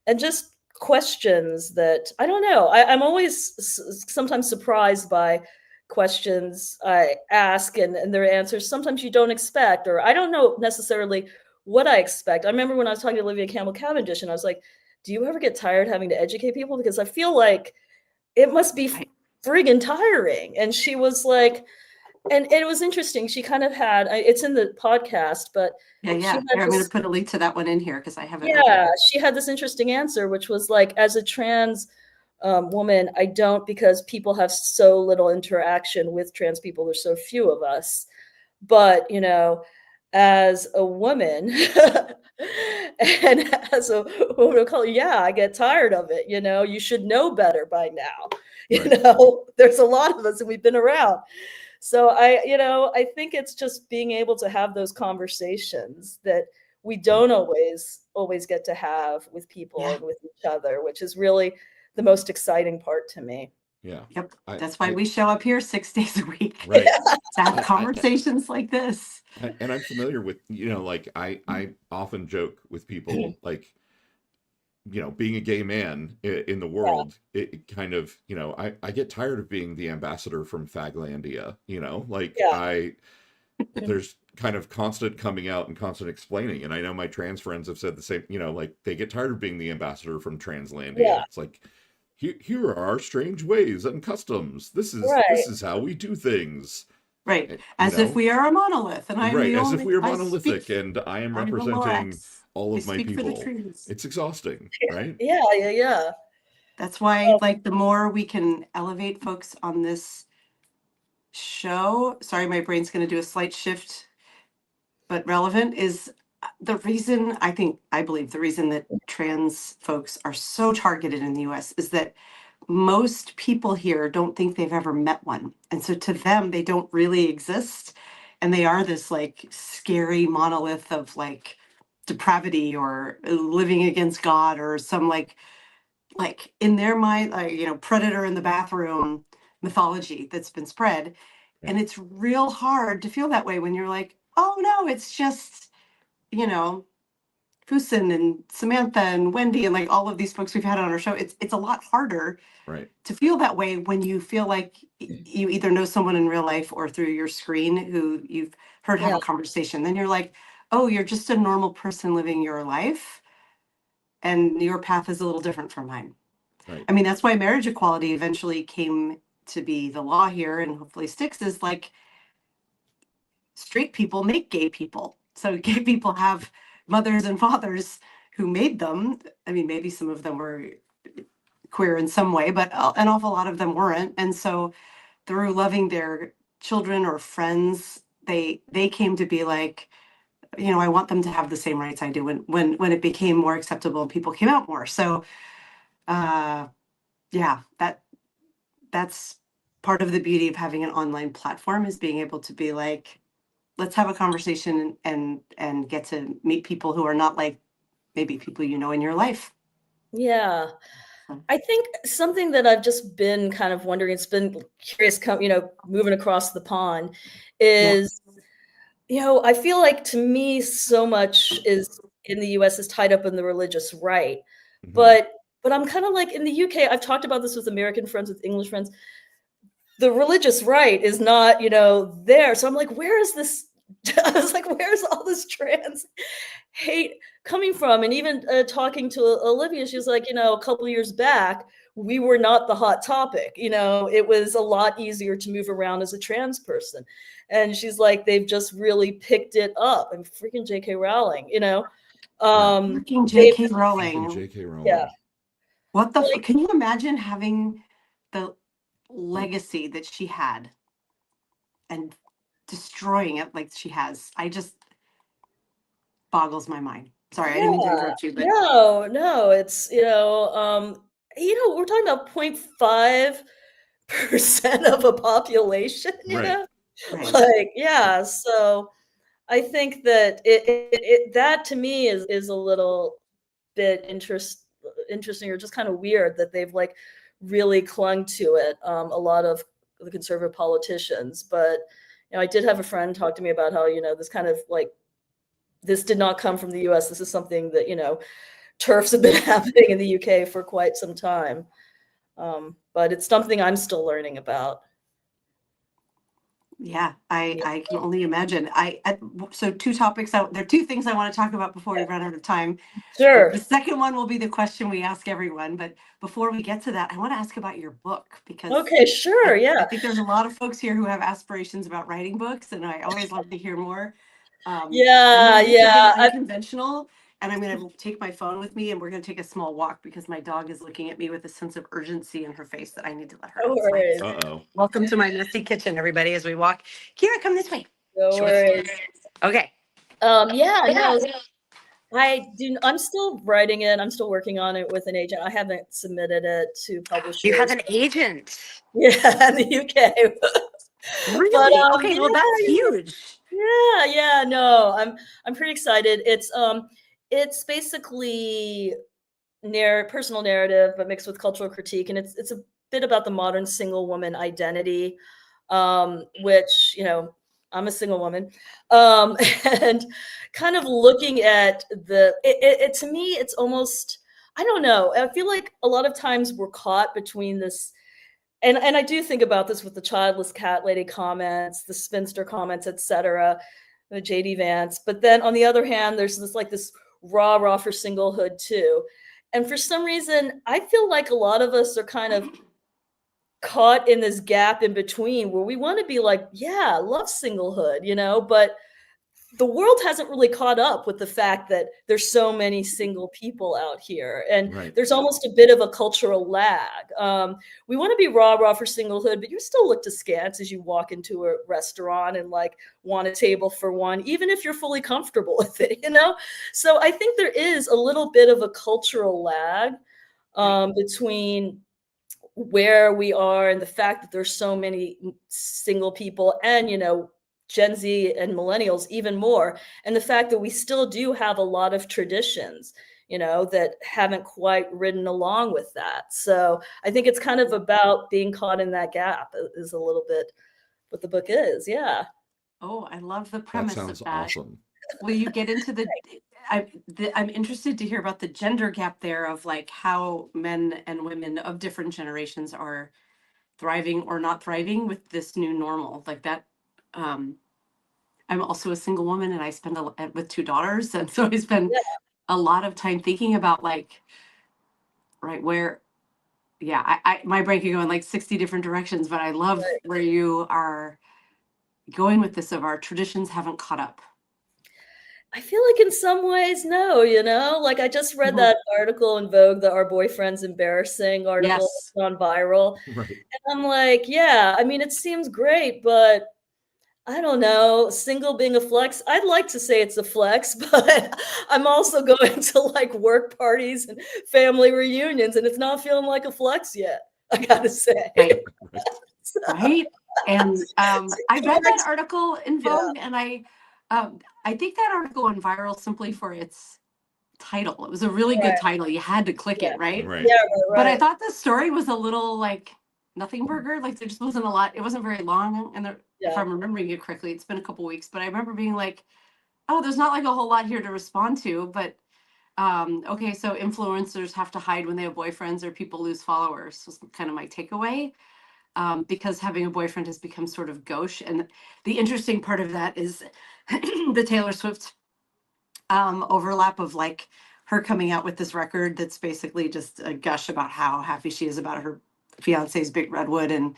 and just questions that I don't know. I'm always sometimes surprised by questions I ask and their answers sometimes you don't expect, or I don't know necessarily what I expect. I remember when I was talking to Olivia Campbell Cavendish, and I was like, "Do you ever get tired having to educate people? Because I feel like it must be right. friggin' tiring." And she was like, and it was interesting. She kind of had it's in the podcast, but Yeah. she Yeah. had Here, I'm going to this put a link to that one in here because I have it open. yeah, she had this interesting answer, which was like, as a trans woman, I don't because people have so little interaction with trans people. There's so few of us. But, as a woman and as a woman of color, yeah, I get tired of it. You should know better by now. Right. There's a lot of us and we've been around. So I think it's just being able to have those conversations that we Yeah. don't always get to have with people Yeah. and with each other, which is really the most exciting part to me. Yeah. Yep. I, That's why I, we show up here 6 days a week right. to have I, conversations like this. and I'm familiar with, like I often joke with people, like, being a gay man in the Yeah, world, it kind of, I get tired of being the ambassador from Faglandia, like yeah, there's kind of constant coming out and constant explaining. And I know my trans friends have said the same, like they get tired of being the ambassador from yeah, Translandia. It's like, here are our strange ways and customs. This right. is how we do things. Right. You As if know, we are a monolith and I'm right? the As if only, we are I monolithic speak, and I am I'm the representing Lorax. all I of my speak for the people. trees. It's exhausting, right? Yeah, yeah, yeah. That's why, like, the more we can elevate folks on this show, sorry, my brain's going to do a slight shift, but relevant, is the reason I believe the reason that trans folks are so targeted in the US is that most people here don't think they've ever met one. And so to them, they don't really exist. And they are this like scary monolith of like depravity or living against God or some like in their mind, predator in the bathroom mythology that's been spread. And it's real hard to feel that way when you're like, oh no, it's just, you know, Fusen and Samantha and Wendy and like all of these folks we've had on our show. It's a lot harder Right. to feel that way when you feel like you either know someone in real life or through your screen who you've heard have Yeah. a conversation. Then you're like, oh, you're just a normal person living your life, and your path is a little different from mine. Right. I mean, that's why marriage equality eventually came to be the law here and hopefully sticks, is like straight people make gay people. So gay people have mothers and fathers who made them. I mean, maybe some of them were queer in some way, but an awful lot of them weren't. And so through loving their children or friends, they came to be like, you know, I want them to have the same rights I do, when it became more acceptable and people came out more. So yeah, that's part of the beauty of having an online platform, is being able to be like, let's have a conversation and get to meet people who are not like maybe people you know in your life. Yeah. I think something that I've just been kind of wondering, it's been curious, moving across the pond, is, I feel like to me, so much is in the US is tied up in the religious right. Mhm. But I'm kind of like in the UK, I've talked about this with American friends, with English friends. The religious right is not, there. So I'm like, where is this? I was like, where's all this trans hate coming from? And even talking to Olivia, she was like, a couple years back, we were not the hot topic. It was a lot easier to move around as a trans person. And she's like, they've just really picked it up. And freaking J.K. Rowling, Freaking they've- J.K. Freaking Rowling. J.K. Rowling. yeah, What the like, can you imagine having the legacy that she had and destroying it like she has? I just boggles my mind. Sorry, I didn't mean to yeah, interrupt you, but no, it's, we're talking about 0.5% of a population, Right. right. like, yeah. So I think that that to me is a little bit interesting, or just kind of weird that they've like really clung to it. A lot of the conservative politicians, but I did have a friend talk to me about how this kind of like, this did not come from the U.S. This is something that TERFs have been happening in the UK for quite some time, but it's something I'm still learning about. Yeah, I can only imagine. So two topics out there are two things I want to talk about before we run out of time. Sure. The second one will be the question we ask everyone, but before we get to that, I want to ask about your book, because Okay, sure, I yeah. think there's a lot of folks here who have aspirations about writing books, and I always love to hear more. Yeah, I'm going to do yeah. something unconventional, and I'm going to take my phone with me, and we're going to take a small walk because my dog is looking at me with a sense of urgency in her face that I need to let her No outside. worries. Uh-oh. Welcome to my messy kitchen, everybody, as we walk. Kira, come this way. No worries. Okay. Yeah, no, I'm still writing it. I'm still working on it with an agent. I haven't submitted it to publishers. You have an agent? Yeah, in the UK. Really? But, okay, well, that's huge. Yeah, no, I'm pretty excited. It's basically personal narrative, but mixed with cultural critique, and it's a bit about the modern single woman identity, which I'm a single woman, and kind of looking at to me, it's almost, I don't know. I feel like a lot of times we're caught between this. And I do think about this with the childless cat lady comments, the spinster comments, etc., the JD Vance. But then on the other hand, there's this rah for singlehood too. And for some reason, I feel like a lot of us are kind of caught in this gap in between where we want to be like, yeah, love singlehood, but the world hasn't really caught up with the fact that there's so many single people out here, and Right. there's almost a bit of a cultural lag. We want to be rah for singlehood, but you're still looked askance as you walk into a restaurant and like want a table for one, even if you're fully comfortable with it. So I think there is a little bit of a cultural lag between where we are and the fact that there's so many single people, and Gen Z and millennials even more, and the fact that we still do have a lot of traditions that haven't quite ridden along with that. So I think it's kind of about being caught in that gap is a little bit the book is. Yeah. Oh, I love the That premise sounds of that. awesome. Will you get into I'm interested to hear about the gender gap there of like how men and women of different generations are thriving or not thriving with this new normal. Like that, um, I'm also a single woman and I spend with two daughters. And so I spend Yeah. a lot of time thinking about like, right, where, yeah, my brain can go in like 60 different directions, but I love Right. where you are going with this of our traditions haven't caught up. I feel like in some ways, no, like I just read Mhm. that article in Vogue, the Our Boyfriend's Embarrassing article Yes. that's gone viral. Right. And I'm like, yeah, I mean, it seems great, but I don't know, single being a flex. I'd like to say it's a flex, but I'm also going to like work parties and family reunions, and it's not feeling like a flex yet, I gotta say. Right. Right. So, Right. And I it read that works. article in Yeah, Vogue, and I think that article went viral simply for its title. It was a really good right. title. You had to click Yeah. it, right? Right. Yeah, But I right. thought the story was a little like nothing burger. Like there just wasn't a lot. It wasn't very long. And if Yeah. I'm remembering it correctly, it's been a couple weeks. But I remember being like, oh, there's not like a whole lot here to respond to. But okay, so influencers have to hide when they have boyfriends or people lose followers was kind of my takeaway. Because having a boyfriend has become sort of gauche. And the interesting part of that is the Taylor Swift overlap of like her coming out with this record that's basically just a gush about how happy she is about her fiance's big redwood, and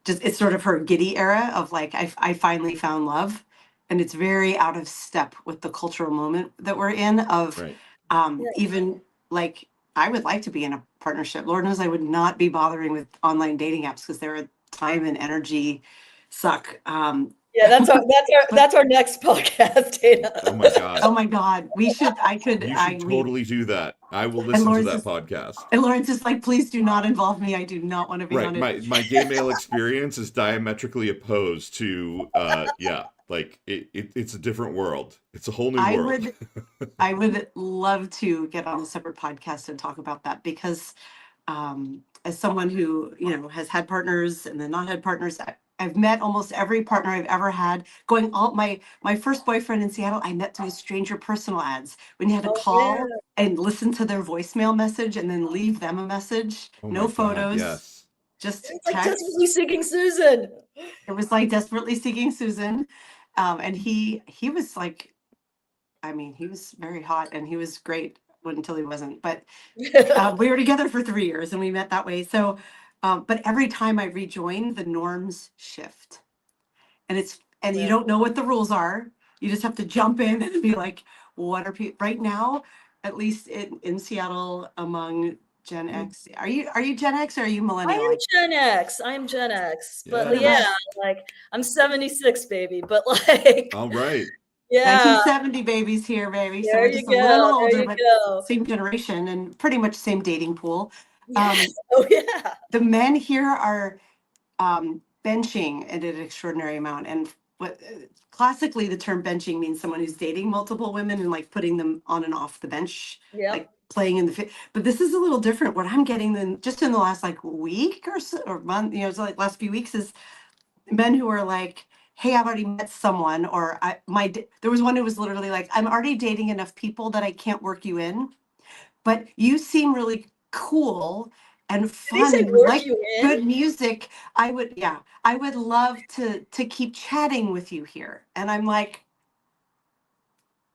just it's sort of her giddy era of like I finally found love, and it's very out of step with the cultural moment that we're in of Right. Yeah. even like I would like to be in a partnership. Lord knows I would not be bothering with online dating apps because they're a time and energy suck. Yeah, that's our But that's our next podcast, Oh my Dana. God. oh my God, we should, I could, You should we, totally do that. I will and listen to Lawrence that is, podcast. and Lawrence is like, please do not involve me. I do not want to be Right. on it. My gay male experience is diametrically opposed to yeah, like it's a different world. It's a whole new I world. would, I would love to get on a separate podcast and talk about that because as someone who has had partners and then not had partners, I've met almost every partner I've ever had. Going all my first boyfriend in Seattle, I met through stranger personal ads when you had to Oh, yeah. call and listen to their voicemail message and then leave them a message. Oh my No God, photos, yes. just It's like text. Desperately Seeking Susan. It was like Desperately Seeking Susan. And he was like, I mean, he was very hot and he was great until he wasn't. But we were together for 3 years and we met that way. So, but every time I rejoin, the norms shift, and you Yeah. don't know what the rules are. You just have to jump in and be like, what are people right now? At least in Seattle, among Gen X, are you Gen X or are you I millennial? am Gen X. I am Gen X. But What yeah, about Yes. like I'm 76, baby. But like, All right. yeah, 1970 babies here, baby? So there we're you just a little go. There older, you but go. same generation and pretty much same dating pool. Yes. Um, Oh yeah. the men here are benching at an extraordinary amount. And what classically the term benching means someone who's dating multiple women and like putting them on and off the bench, like Yep. playing in the but this is a little different. What I'm getting then just in the last like week or so or month, it's like last few weeks is men who are like, hey, I've already met someone, or there was one who was literally like, I'm already dating enough people that I can't work you in, but you seem really cool and Did he fun say and you work like you in? good music. I would love to keep chatting with you here. And I'm like,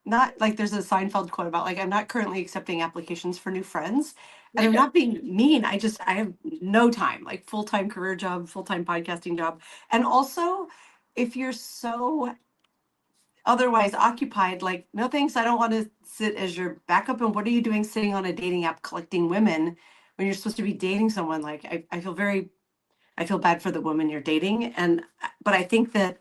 not like there's a Seinfeld quote about like I'm not currently accepting applications for new friends. And I'm not being mean. I have no time, like full-time career job, full-time podcasting job. And also, if you're so otherwise occupied, like, no thanks, I don't want to sit as your backup. And what are you doing sitting on a dating app collecting women when you're supposed to be dating someone? Like, I feel bad for the woman you're dating. And but I think that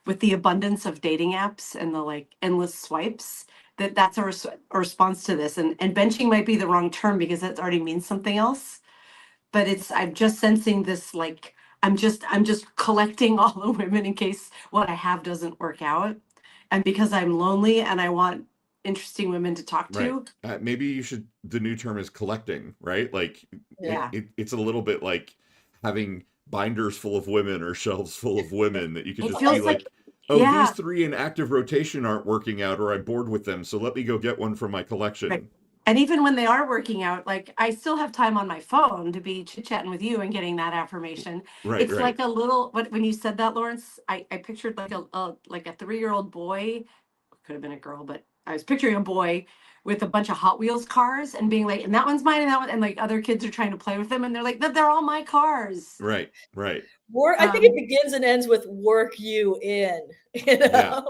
with the abundance of dating apps and the like endless swipes, that's a response to this. And benching might be the wrong term because that already means something else. But I'm just sensing this like I'm just collecting all the women in case what I have doesn't work out. And because I'm lonely and I want interesting women to talk Right. to. Maybe you should, the new term is collecting, right? Like Yeah. it's a little bit like having binders full of women or shelves full of women that you could It just be feels like, like, oh, these yeah. 3 in active rotation aren't working out, or I'm bored with them, so let me go get one from my Right. collection. And even when they are working out, like I still have time on my phone to be chit chatting with you and getting that affirmation. Right, It's right. like a little, when you said that, Lawrence, I pictured like a 3-year-old boy, could have been a girl, but I was picturing a boy with a bunch of Hot Wheels cars and being like, and that one's mine, and that one, and like other kids are trying to play with them, and they're like, they're all my cars. Right, right. I think it Um, begins and ends with work you in, Yeah.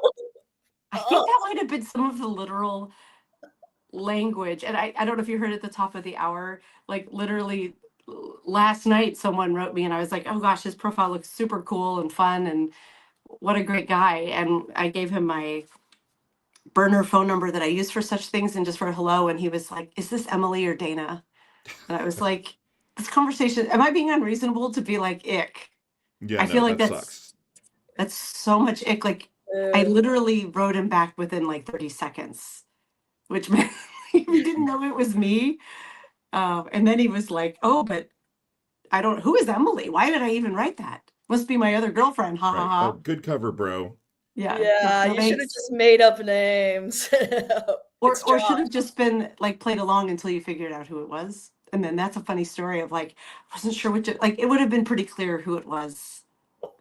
I think Oh, that might have been some of the literal language. And I don't know if you heard at the top of the hour, like literally last night, someone wrote me and I was like, oh gosh, his profile looks super cool and fun and what a great guy. And I gave him my burner phone number that I use for such things and just for hello. And he was like, is this Emily or Dana? And I was like, this conversation, am I being unreasonable to be like, ick? Yeah, I no, feel like that sucks. that's so much ick. Like I literally wrote him back within like 30 seconds, which meant he didn't know it was me. And then he was like, oh, but I don't, who is Emily? Why did I even write that? Must be my other girlfriend. Ha ha Right. Oh, ha. good cover, bro. Yeah. No, yeah, no you should have thanks. just made up names. It's Or John. should have just been like played along until you figured out who it was. And then that's a funny story of like, I wasn't sure which, like, it would have been pretty clear who it was,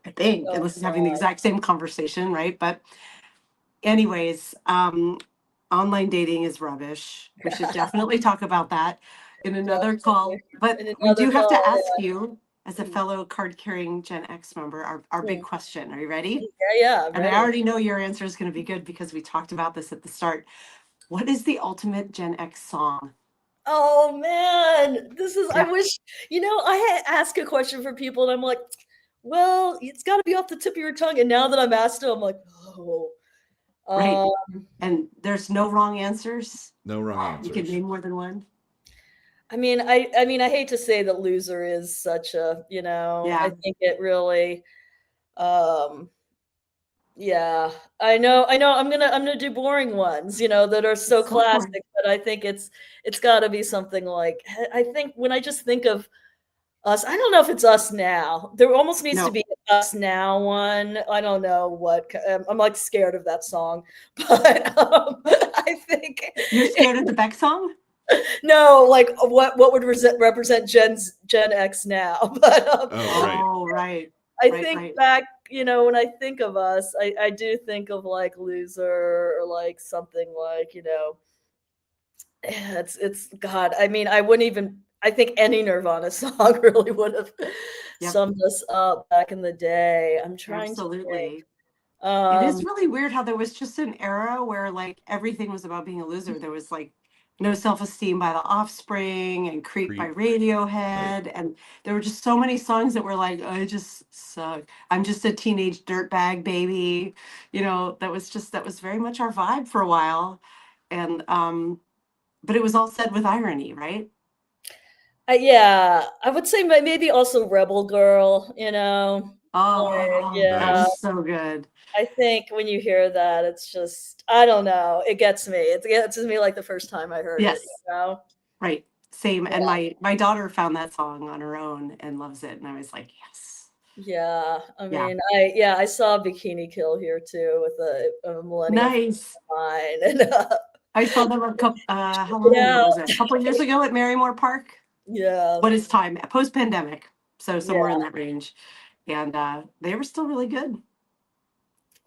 I think, Oh unless it's having the God. exact same conversation, right? But anyways, online dating is rubbish. We should definitely talk about that in another call. Definitely. But In we another do have to call, ask you, as a yeah. fellow card carrying Gen X member, our big Mm. question. Are you ready? Yeah, I'm And I ready. already know your answer is going to be good because we talked about this at the start. What is the ultimate Gen X song? Oh man, I Yeah, wish, I ask a question for people and I'm like, well, it's got to be off the tip of your tongue. And now that I'm asked it, I'm like, oh, right. um, And there's no wrong answers. No wrong You can answers. name more than one. I hate to say that Loser is such a, I Yeah, think it really, um, yeah, I know. I'm gonna do boring ones, that are so so boring. classic. But I think it's got to be something like I think when I just think of us, I don't know if it's Us Now. There almost needs to No, be an Us Now one. I don't know what. I'm like scared of that song, but I think you're scared of the Beck song? no, like what would represent Gen X now, but Oh, right. Oh, right, I right, think right. back, when I think of us, I do think of like Loser or like something like, it's God. I wouldn't even I think any Nirvana song really would have Yep, summed us up back in the day. I'm trying to think. absolutely. It is Um, really weird how there was just an era where like everything was about being a loser. There was like No Self-Esteem by The Offspring and Creep by Creep. Right. Radiohead. And there were just so many songs that were like, I just suck. I'm just a teenage dirtbag baby. That was very much our vibe for a while. And but it was all said with irony, right? yeah, I would say maybe also Rebel Girl, like, Oh, that yeah. was Nice. so good. I think when you hear that, it's just I don't know. It gets me. It gets me like the first time I heard it. Yes. Right. Same. And Yeah, my daughter found that song on her own and loves it. And I was like, yes. yeah. Yeah. I saw Bikini Kill here too with a millennial friend Nice. of mine, and I saw them a couple how long ago yeah, was it? A couple of years ago at Marymore Park. yeah, What is time? Post pandemic. So somewhere in yeah. that range. And they were still really good.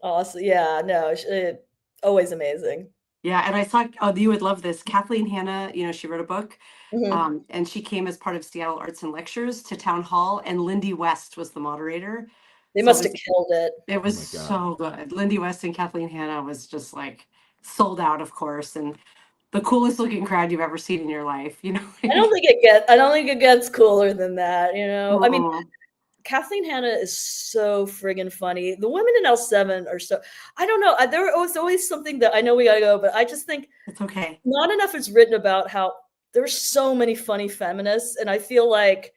Awesome. Yeah, no, always amazing. Yeah. And I saw you would love this. Kathleen Hanna, she wrote a book. Mhm. And she came as part of Seattle Arts and Lectures to Town Hall, and Lindy West was the moderator. They So must have killed it. it Oh was my God. so good. Lindy West and Kathleen Hanna was just like sold out, of course, and the coolest looking crowd you've ever seen in your life. I don't think it gets cooler than that. Mm-mm. Kathleen Hanna is so friggin' funny. The women in L7 are so I don't know. There was always something that I know we gotta go, but I just think It's okay. not enough is written about how there's so many funny feminists, and I feel like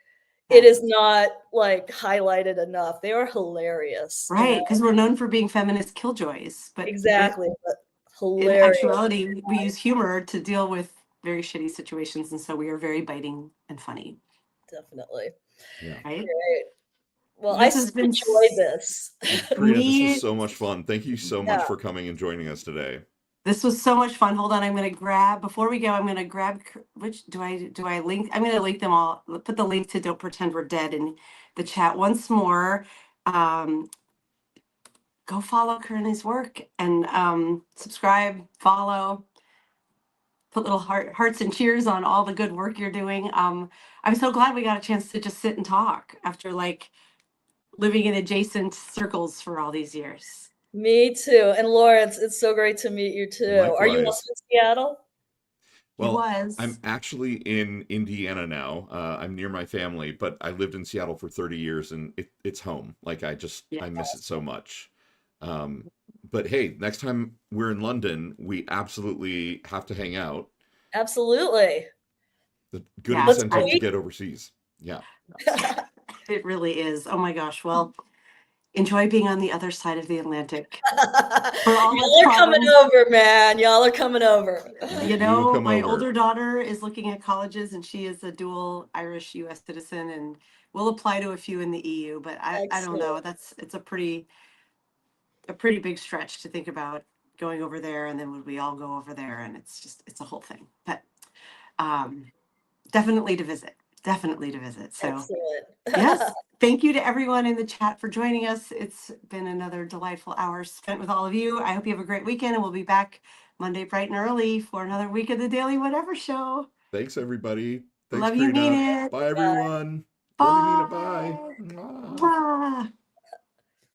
it Yeah. is not like highlighted enough. They are hilarious. Right. Because we're known for being feminist killjoys, but Exactly, but in hilarious, actuality, we use humor to deal with very shitty situations. And so we are very biting and funny, definitely. Yeah. right? Great. Well, I This has been enjoyed this. Karina, this was me. so much fun. Thank you so much Yeah. for coming and joining us today. This was so much fun. Hold on, I'm going to grab before we go. I'm going to grab which do I link? I'm going to link them all. Put the link to "Don't Pretend We're Dead" in the chat once more. Go follow Karina's work and subscribe, follow, put little hearts and cheers on all the good work you're doing. I'm so glad we got a chance to just sit and talk after like living in adjacent circles for all these years. Me too. And Lawrence, it's so great to meet you too. Are you also Likewise. in Seattle? He Well, I'm was. actually in Indiana now. I'm near my family, but I lived in Seattle for 30 years and it's home. Like Yeah. I miss it so much. Um, but hey, next time we're in London, we absolutely have to hang out. Absolutely. The good Yeah. Let's incentive to meet. get overseas. Yeah. It really is. Oh my gosh. Well, enjoy being on the other side of the Atlantic. For all its Y'all are coming problems, over, man. Y'all are coming over. We will come my over. older daughter is looking at colleges and she is a dual Irish US citizen and will apply to a few in the EU, but I don't know. Excellent. It's a pretty big stretch to think about going over there and then would we all go over there and it's a whole thing. But um definitely to visit. Definitely to visit. So yes, Excellent. thank you to everyone in the chat for joining us. It's been another delightful hour spent with all of you. I hope you have a great weekend and we'll be back Monday bright and early for another week of the Daily Whatever Show. Thanks, everybody. Thanks, Love you, mean Karina. it. Bye, everyone. Love you, Nina. Bye. Bye. Mwah. Mwah.